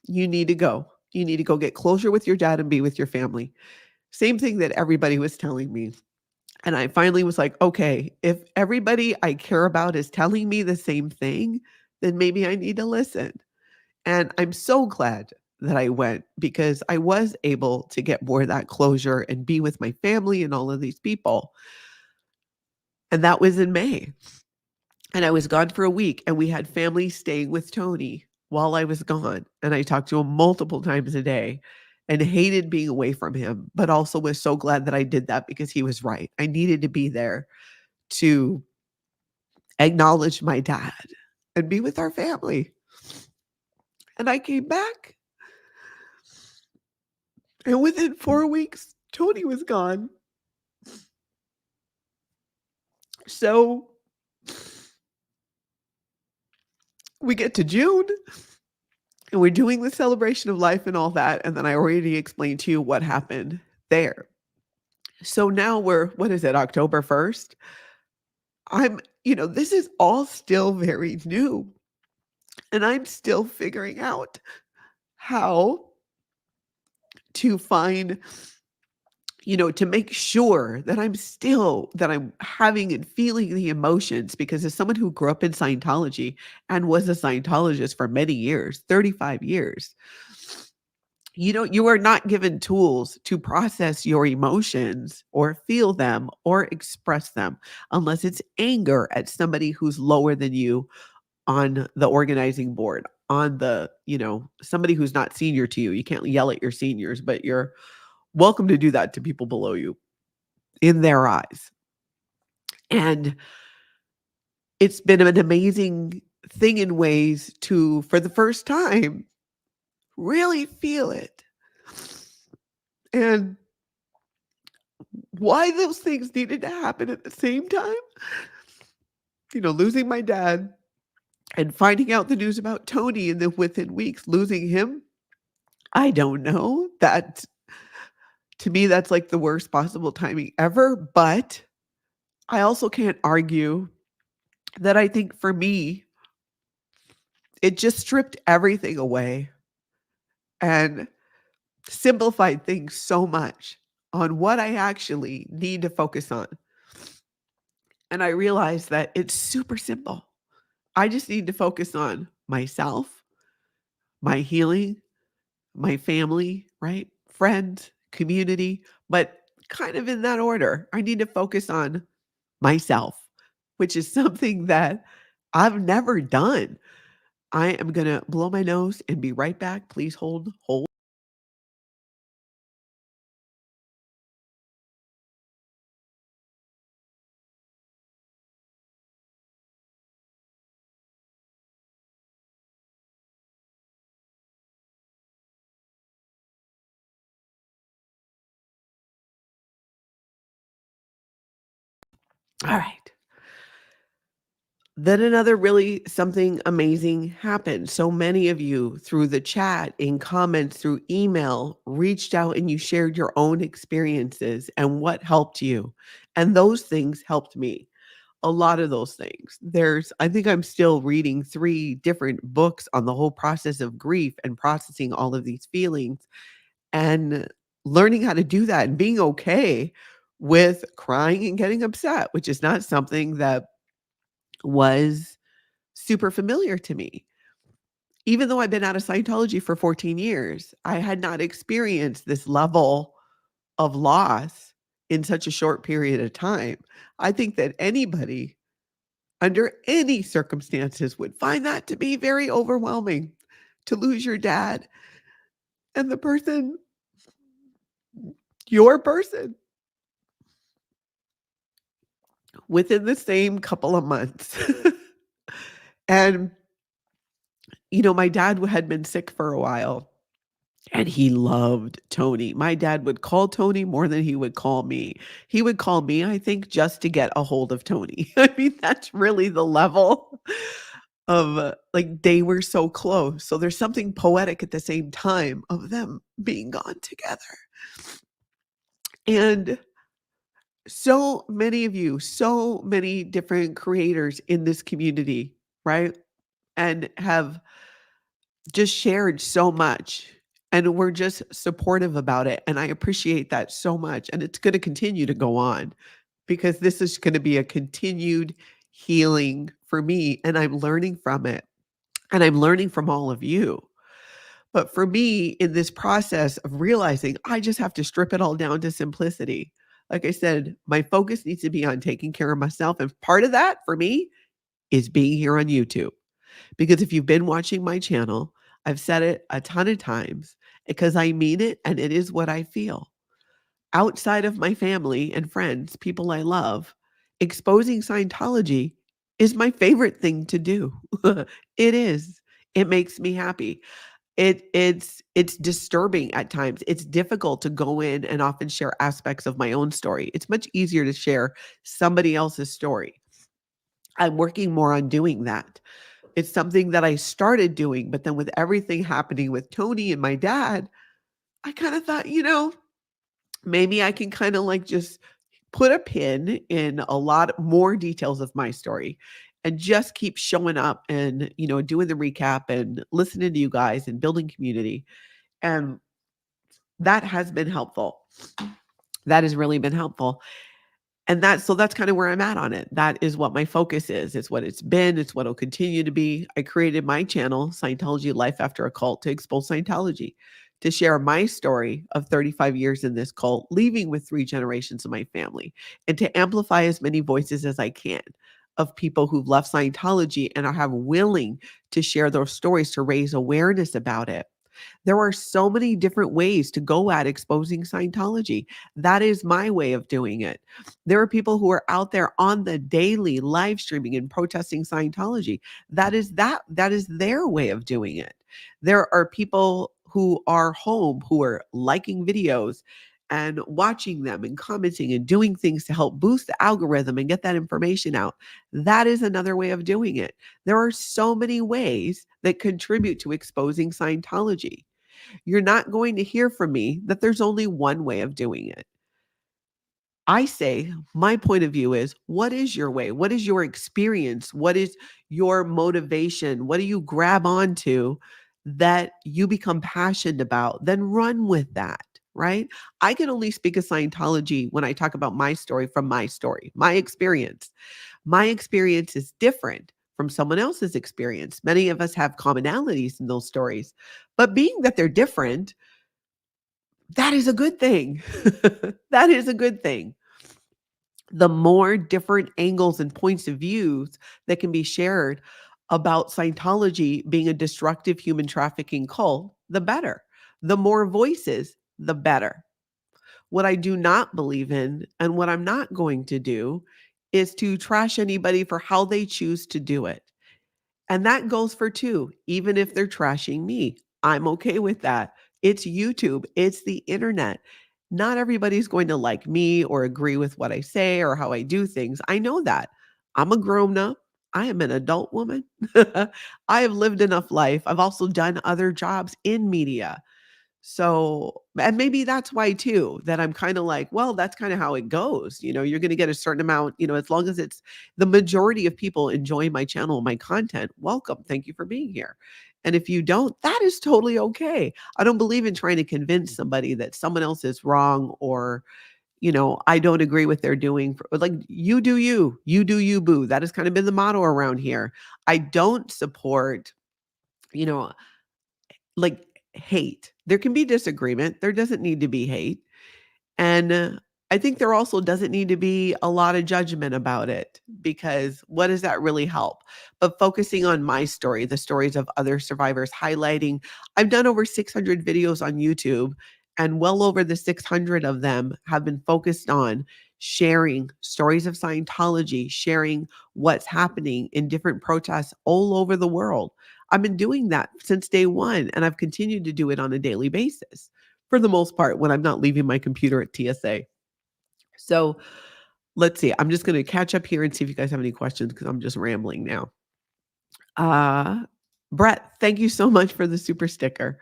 You need to go. You need to go get closure with your dad and be with your family." Same thing that everybody was telling me. And I finally was like, okay, if everybody I care about is telling me the same thing, then maybe I need to listen. And I'm so glad that I went because I was able to get more of that closure and be with my family and all of these people. And that was in May. And I was gone for a week, and we had family staying with Tony while I was gone. And I talked to him multiple times a day and hated being away from him, but also was so glad that I did that because he was right. I needed to be there to acknowledge my dad and be with our family. And I came back, and within 4 weeks, Tony was gone. So we get to June, and we're doing the celebration of life and all that. And then I already explained to you what happened there. So now we're, what is it, October 1st? This is all still very new. And I'm still figuring out how to find, to make sure that I'm having and feeling the emotions, because as someone who grew up in Scientology and was a Scientologist for many years, 35 years, you are not given tools to process your emotions or feel them or express them unless it's anger at somebody who's lower than you on the organizing board, on somebody who's not senior to you. You can't yell at your seniors, but you're welcome to do that to people below you in their eyes. And it's been an amazing thing in ways to, for the first time, really feel it. And why those things needed to happen at the same time, losing my dad and finding out the news about Tony, and then within weeks losing him, I don't know. That, to me, that's like the worst possible timing ever. But I also can't argue that I think for me, it just stripped everything away and simplified things so much on what I actually need to focus on. And I realized that it's super simple. I just need to focus on myself, my healing, my family, right? Friends, community, but kind of in that order. I need to focus on myself, which is something that I've never done. I am going to blow my nose and be right back. Please hold. All right. Then another really something amazing happened. So many of you through the chat, in comments, through email, reached out and you shared your own experiences and what helped you. And those things helped me. A lot of those things. I think I'm still reading 3 different books on the whole process of grief and processing all of these feelings and learning how to do that and being okay with crying and getting upset, which is not something that was super familiar to me. Even though I've been out of Scientology for 14 years, I had not experienced this level of loss in such a short period of time. I think that anybody under any circumstances would find that to be very overwhelming to lose your dad and the person, your person, within the same couple of months. And, my dad had been sick for a while. And he loved Tony. My dad would call Tony more than he would call me. He would call me, I think, just to get a hold of Tony. I mean, that's really the level of, like, they were so close. So there's something poetic at the same time of them being gone together. And so many of you, so many different creators in this community, right? And have just shared so much, and we're just supportive about it, and I appreciate that so much, and it's gonna continue to go on because this is gonna be a continued healing for me, and I'm learning from it, and I'm learning from all of you. But for me, in this process of realizing I just have to strip it all down to simplicity. Like I said, my focus needs to be on taking care of myself, and part of that for me is being here on YouTube. Because if you've been watching my channel, I've said it a ton of times because I mean it and it is what I feel. Outside of my family and friends, people I love, exposing Scientology is my favorite thing to do. It is. It makes me happy. It's disturbing at times. It's difficult to go in and often share aspects of my own story. It's much easier to share somebody else's story. I'm working more on doing that. It's something that I started doing, but then with everything happening with Tony and my dad, I kinda thought, maybe I can kinda, like, just put a pin in a lot more details of my story and just keep showing up and, doing the recap and listening to you guys and building community, and that has been helpful. That has really been helpful. And that's kinda where I'm at on it. That is what my focus is. It's what it's been, it's what'll continue to be. I created my channel, Scientology Life After a Cult, to expose Scientology, to share my story of 35 years in this cult, leaving with 3 generations of my family, and to amplify as many voices as I can of people who've left Scientology and are willing to share their stories to raise awareness about it. There are so many different ways to go at exposing Scientology. That is my way of doing it. There are people who are out there on the daily live streaming and protesting Scientology. That is their way of doing it. There are people who are home who are liking videos and watching them and commenting and doing things to help boost the algorithm and get that information out. That is another way of doing it. There are so many ways that contribute to exposing Scientology. You're not going to hear from me that there's only one way of doing it. I say, my point of view is, what is your way? What is your experience? What is your motivation? What do you grab onto that you become passionate about? Then run with that, right? I can only speak of Scientology when I talk about my story from my story, my experience. My experience is different from someone else's experience. Many of us have commonalities in those stories, but being that they're different, that is a good thing. That is a good thing. The more different angles and points of views that can be shared about Scientology being a destructive human trafficking cult, the better. The more voices, the better. What I do not believe in and what I'm not going to do is to trash anybody for how they choose to do it. And that goes for two, even if they're trashing me. I'm okay with that. It's YouTube, it's the internet. Not everybody's going to like me or agree with what I say or how I do things. I know that. I'm a grown up. I am an adult woman. I have lived enough life. I've also done other jobs in media. So, and maybe that's why too, that I'm kind of like, well, that's kind of how it goes. You're going to get a certain amount, as long as it's the majority of people enjoy my channel, my content, welcome. Thank you for being here. And if you don't, that is totally okay. I don't believe in trying to convince somebody that someone else is wrong or, I don't agree with they're doing. Like, you do you, boo. That has kind of been the motto around here. I don't support, you know, like, hate. There can be disagreement. There doesn't need to be hate. And I think there also doesn't need to be a lot of judgment about it because what does that really help? But focusing on my story, the stories of other survivors, highlighting, I've done over 600 videos on YouTube, and well over the 600 of them have been focused on sharing stories of Scientology, sharing what's happening in different protests all over the world. I've been doing that since day one, and I've continued to do it on a daily basis for the most part when I'm not leaving my computer at TSA. So let's see. I'm just going to catch up here and see if you guys have any questions because I'm just rambling now. Uh, Brett, thank you so much for the super sticker.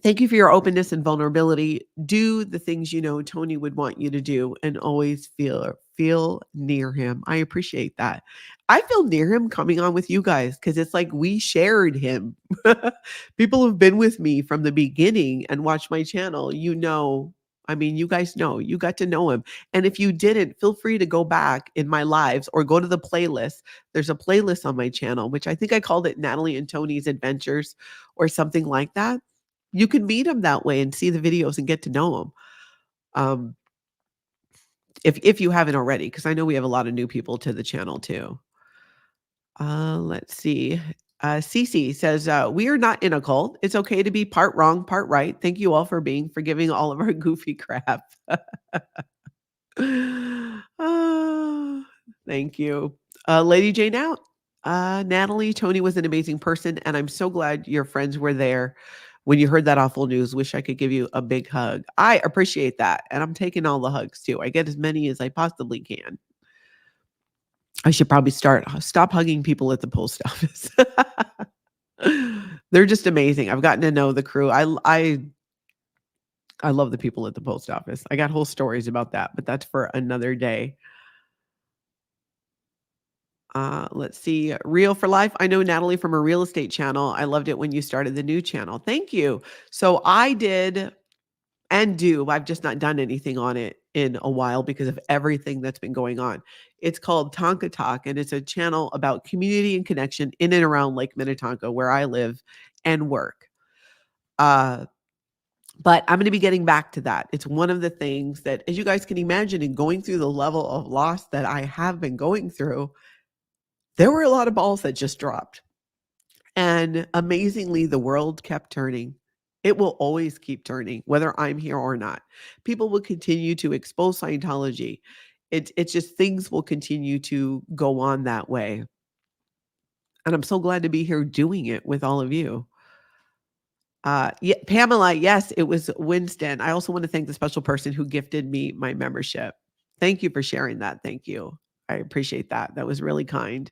Thank you for your openness and vulnerability. Do the things Tony would want you to do and always feel near him. I appreciate that. I feel near him coming on with you guys because it's like we shared him. People who've been with me from the beginning and watched my channel, I mean, you guys know, you got to know him. And if you didn't, feel free to go back in my lives or go to the playlist. There's a playlist on my channel, which I think I called it Natalie and Tony's Adventures or something like that. You can meet him that way and see the videos and get to know him. Um, if you haven't already, because I know we have a lot of new people to the channel too. Let's see. Cece says, we are not in a cult. It's okay to be part wrong, part right. Thank you all for being forgiving all of our goofy crap. Thank you. Lady Jane out. Natalie, Tony was an amazing person, and I'm so glad your friends were there when you heard that awful news. Wish I could give you a big hug. I appreciate that, and I'm taking all the hugs too. I get as many as I possibly can. I should probably stop hugging people at the post office. They're just amazing. I've gotten to know the crew. I love the people at the post office. I got whole stories about that, but that's for another day. Let's see. Real for Life. I know Natalie from a real estate channel. I loved it when you started the new channel. Thank you. So I did and do. I've just not done anything on it in a while because of everything that's been going on. It's called Tonka Talk, and it's a channel about community and connection in and around Lake Minnetonka, where I live and work. But I'm going to be getting back to that. It's one of the things that, as you guys can imagine, in going through the level of loss that I have been going through, there were a lot of balls that just dropped. And amazingly, the world kept turning. It will always keep turning, whether I'm here or not. People will continue to expose Scientology. It's just things will continue to go on that way. And I'm so glad to be here doing it with all of you. Yeah, Pamela, yes, it was Winston. I also want to thank the special person who gifted me my membership. Thank you for sharing that. Thank you. I appreciate that. That was really kind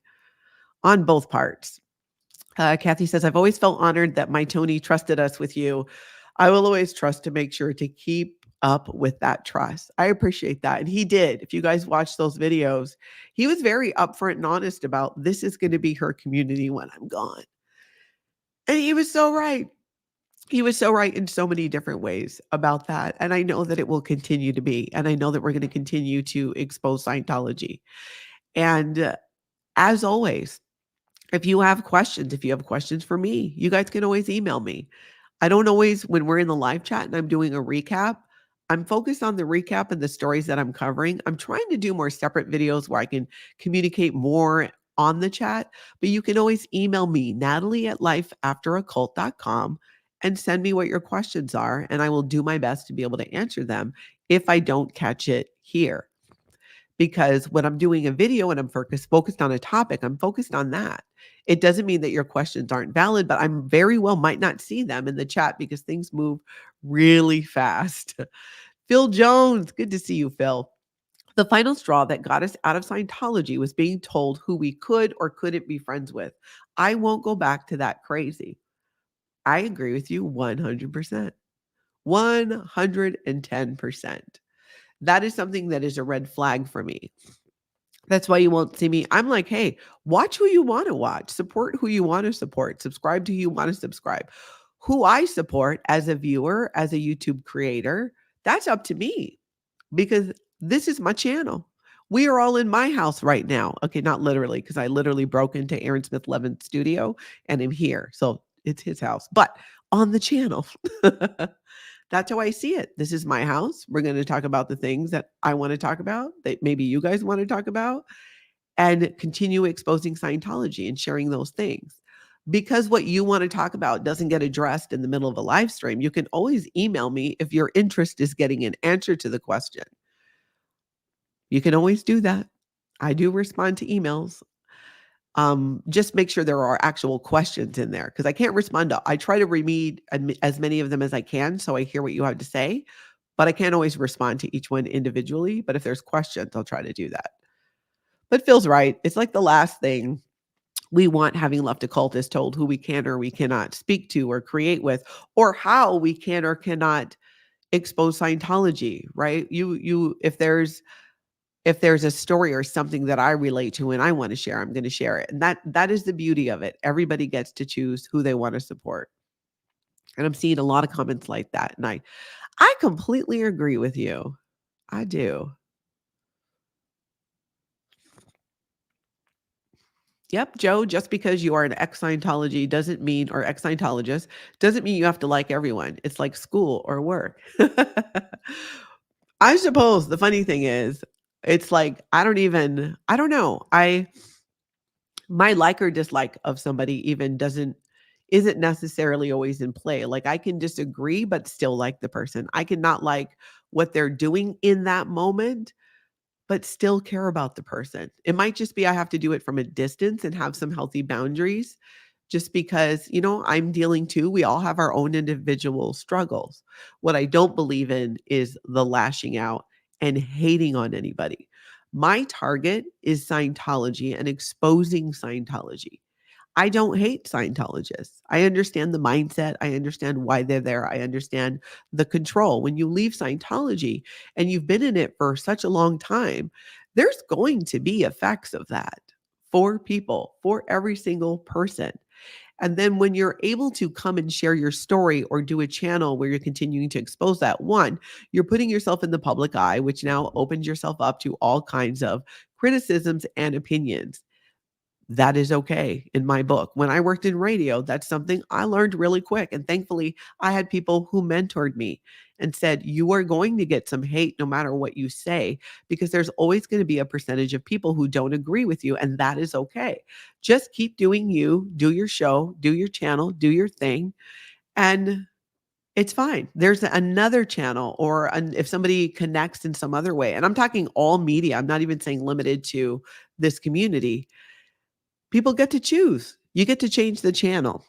on both parts. Kathy says, I've always felt honored that my Tony trusted us with you. I will always trust to make sure to keep up with that trust. I appreciate that. And he did. If you guys watch those videos, he was very upfront and honest about this is going to be her community when I'm gone. And he was so right. He was so right in so many different ways about that. And I know that it will continue to be. And I know that we're going to continue to expose Scientology. And as always, if you have questions for me, you guys can always email me. I don't always, when we're in the live chat and I'm doing a recap, I'm focused on the recap and the stories that I'm covering. I'm trying to do more separate videos where I can communicate more on the chat, but you can always email me, Natalie@lifeafteraCult.com, and send me what your questions are, and I will do my best to be able to answer them if I don't catch it here. Because when I'm doing a video and I'm focused on a topic, I'm focused on that. It doesn't mean that your questions aren't valid, but I'm very well might not see them in the chat because things move really fast. Phil Jones, good to see you, Phil. The final straw that got us out of Scientology was being told who we could or couldn't be friends with. I won't go back to that crazy. I agree with you 100%. 110%. That is something that is a red flag for me. That's why you won't see me. I'm like, hey, watch who you want to watch, support who you want to support, subscribe to who you want to subscribe. Who I support as a viewer, as a YouTube creator, that's up to me because this is my channel. We are all in my house right now. Okay, not literally, because I literally broke into Aaron Smith-Levin's studio and I'm here. So it's his house, but on the channel. That's how I see it. This is my house. We're going to talk about the things that I want to talk about, that maybe you guys want to talk about, and continue exposing Scientology and sharing those things. Because what you want to talk about doesn't get addressed in the middle of a live stream, you can always email me if your interest is getting an answer to the question. You can always do that. I do respond to emails. Just make sure there are actual questions in there because I can't respond to, I try to read as many of them as I can so I hear what you have to say, but I can't always respond to each one individually. But if there's questions, I'll try to do that. But Phil's right. It's like the last thing we want, having left a cult, is told who we can or we cannot speak to or create with, or how we can or cannot expose Scientology, right? If there's a story or something that I relate to and I want to share, I'm going to share it. And that is the beauty of it. Everybody gets to choose who they want to support. And I'm seeing a lot of comments like that. And I completely agree with you. I do. Yep, Joe, just because you are an ex-Scientology doesn't mean, or ex-Scientologist, doesn't mean you have to like everyone. It's like school or work. I suppose the funny thing is, it's like, I don't know. My like or dislike of somebody even isn't necessarily always in play. Like I can disagree, but still like the person. I can not like what they're doing in that moment, but still care about the person. It might just be I have to do it from a distance and have some healthy boundaries just because, I'm dealing too. We all have our own individual struggles. What I don't believe in is the lashing out and hating on anybody. My target is Scientology and exposing Scientology. I don't hate Scientologists. I understand the mindset. I understand why they're there. I understand the control. When you leave Scientology and you've been in it for such a long time, there's going to be effects of that for people, for every single person. And then when you're able to come and share your story or do a channel where you're continuing to expose that, one, you're putting yourself in the public eye, which now opens yourself up to all kinds of criticisms and opinions. That is okay in my book. When I worked in radio, that's something I learned really quick. And thankfully, I had people who mentored me and said, you are going to get some hate no matter what you say, because there's always going to be a percentage of people who don't agree with you. And that is okay. Just keep doing you, do your show, do your channel, do your thing. And it's fine. There's another channel, or if somebody connects in some other way, and I'm talking all media, I'm not even saying limited to this community. People get to choose. You get to change the channel,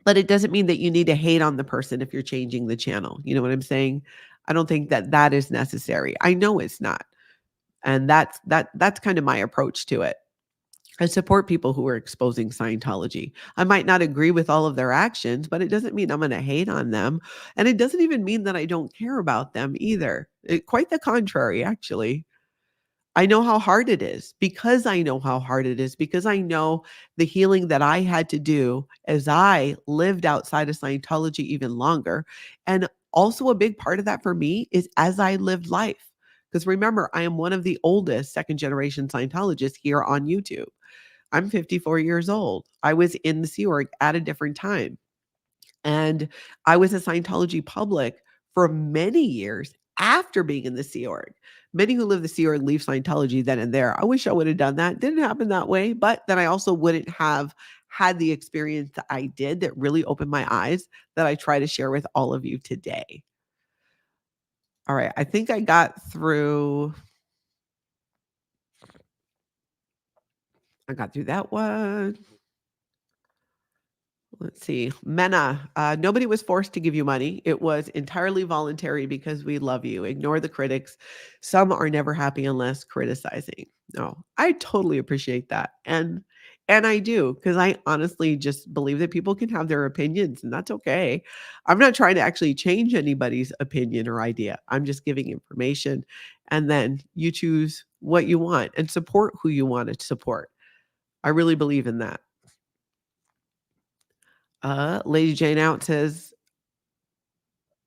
but it doesn't mean that you need to hate on the person if you're changing the channel. You know what I'm saying? I don't think that is necessary. I know it's not. And that's kind of my approach to it. I support people who are exposing Scientology. I might not agree with all of their actions, but it doesn't mean I'm going to hate on them. And it doesn't even mean that I don't care about them either. Quite the contrary, actually. I know how hard it is, because I know how hard it is, because I know the healing that I had to do as I lived outside of Scientology even longer. And also a big part of that for me is as I lived life. Because remember, I am one of the oldest second generation Scientologists here on YouTube. I'm 54 years old. I was in the Sea Org at a different time. And I was a Scientology public for many years after being in the Sea Org. Many who live the Sea Org leave Scientology then and there. I wish I would have done that. Didn't happen that way, but then I also wouldn't have had the experience that I did that really opened my eyes, that I try to share with all of you today. All right, I think I got through that one. Let's see. Mena, nobody was forced to give you money. It was entirely voluntary because we love you. Ignore the critics. Some are never happy unless criticizing. No, I totally appreciate that. And I do, because I honestly just believe that people can have their opinions and that's okay. I'm not trying to actually change anybody's opinion or idea. I'm just giving information and then you choose what you want and support who you want to support. I really believe in that. Lady Jane Out says,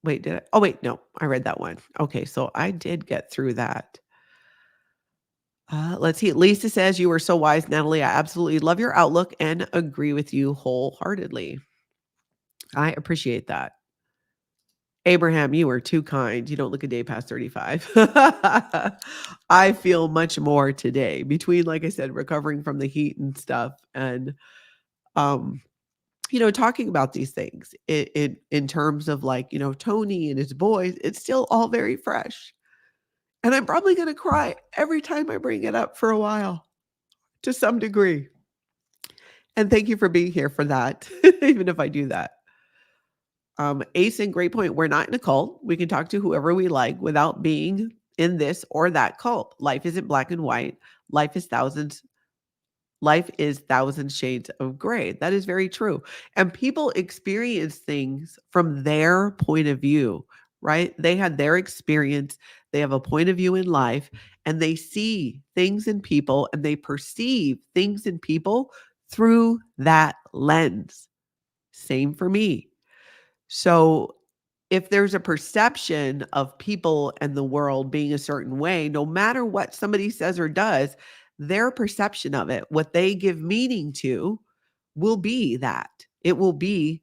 wait, did I? Oh, wait, no, I read that one. Okay, so I did get through that. Let's see. Lisa says, you are so wise, Natalie. I absolutely love your outlook and agree with you wholeheartedly. I appreciate that. Abraham, you are too kind. You don't look a day past 35. I feel much more today between, like I said, recovering from the heat and stuff and um talking about these things in terms of like, Tony and his boys, it's still all very fresh. And I'm probably going to cry every time I bring it up for a while to some degree. And thank you for being here for that, even if I do that. Ace and Great Point, we're not in a cult. We can talk to whoever we like without being in this or that cult. Life isn't black and white. Life is thousands Life is thousand shades of gray. That is very true. And people experience things from their point of view, right? They had their experience, they have a point of view in life, and they see things in people and they perceive things in people through that lens. Same for me. So if there's a perception of people and the world being a certain way, no matter what somebody says or does, their perception of it, what they give meaning to, will be that. It will be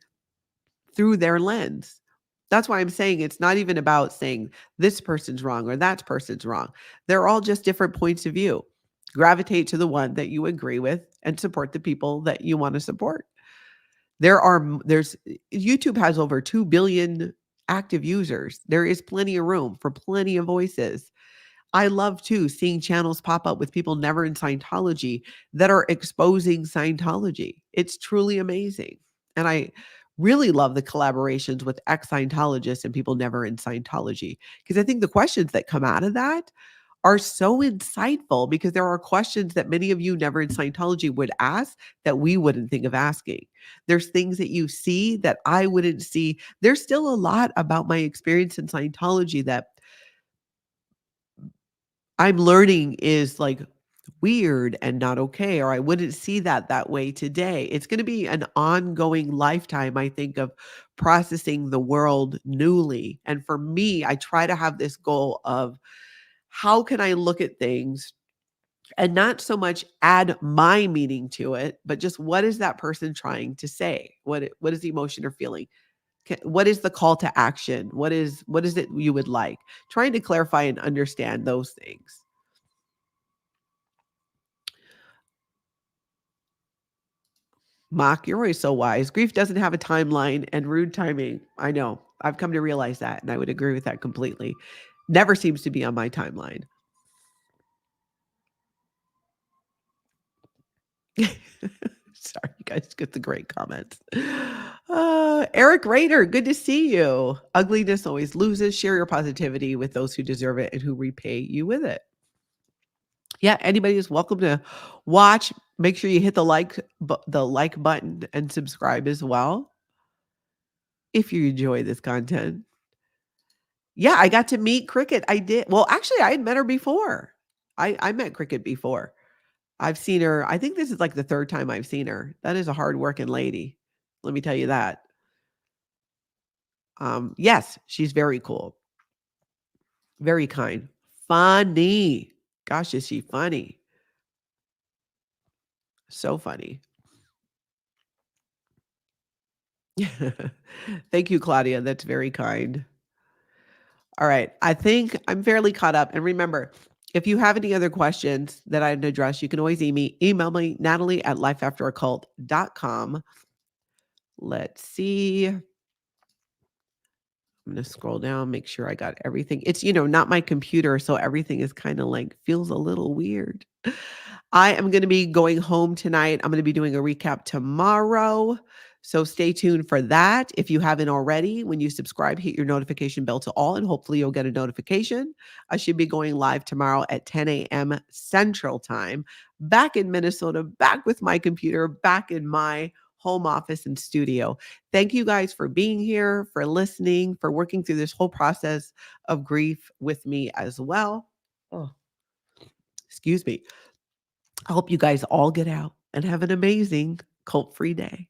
through their lens. That's why I'm saying it's not even about saying this person's wrong or that person's wrong. They're all just different points of view. Gravitate to the one that you agree with and support the people that you want to support. There's YouTube has over 2 billion active users. There is plenty of room for plenty of voices. I love too seeing channels pop up with people never in Scientology that are exposing Scientology. It's truly amazing. And I really love the collaborations with ex-Scientologists and people never in Scientology because I think the questions that come out of that are so insightful because there are questions that many of you never in Scientology would ask that we wouldn't think of asking. There's things that you see that I wouldn't see. There's still a lot about my experience in Scientology that I'm learning is like weird and not okay, or I wouldn't see that way today. It's going to be an ongoing lifetime, I think, of processing the world newly. And for me, I try to have this goal of how can I look at things and not so much add my meaning to it, but just what is that person trying to say? What is the emotion or feeling? What is the call to action? What is it you would like? Trying to clarify and understand those things. Mock, you're always so wise. Grief doesn't have a timeline and rude timing. I know. I've come to realize that, and I would agree with that completely. Never seems to be on my timeline. Sorry, you guys get the great comments. Eric Rader, good to see you. Ugliness always loses. Share your positivity with those who deserve it and who repay you with it. Yeah, anybody is welcome to watch. Make sure you hit the like button and subscribe as well if you enjoy this content. Yeah, I got to meet Cricket. I did. Well, actually, I had met her before. I met Cricket before. I've seen her. I think this is like the third time I've seen her. That is a hardworking lady. Let me tell you that. Yes, she's very cool. Very kind. Funny. Gosh, is she funny? So funny. Thank you, Claudia. That's very kind. All right. I think I'm fairly caught up. And remember, if you have any other questions that I didn't address, you can always email me, Natalie at lifeafteraccult.com. Let's see. I'm going to scroll down, make sure I got everything. It's, not my computer. So everything is kind of like feels a little weird. I am going to be going home tonight. I'm going to be doing a recap tomorrow. So stay tuned for that. If you haven't already, when you subscribe, hit your notification bell to all, and hopefully you'll get a notification. I should be going live tomorrow at 10 a.m. Central Time, back in Minnesota, back with my computer, back in my home office and studio. Thank you guys for being here, for listening, for working through this whole process of grief with me as well. Oh, excuse me. I hope you guys all get out and have an amazing cult free day.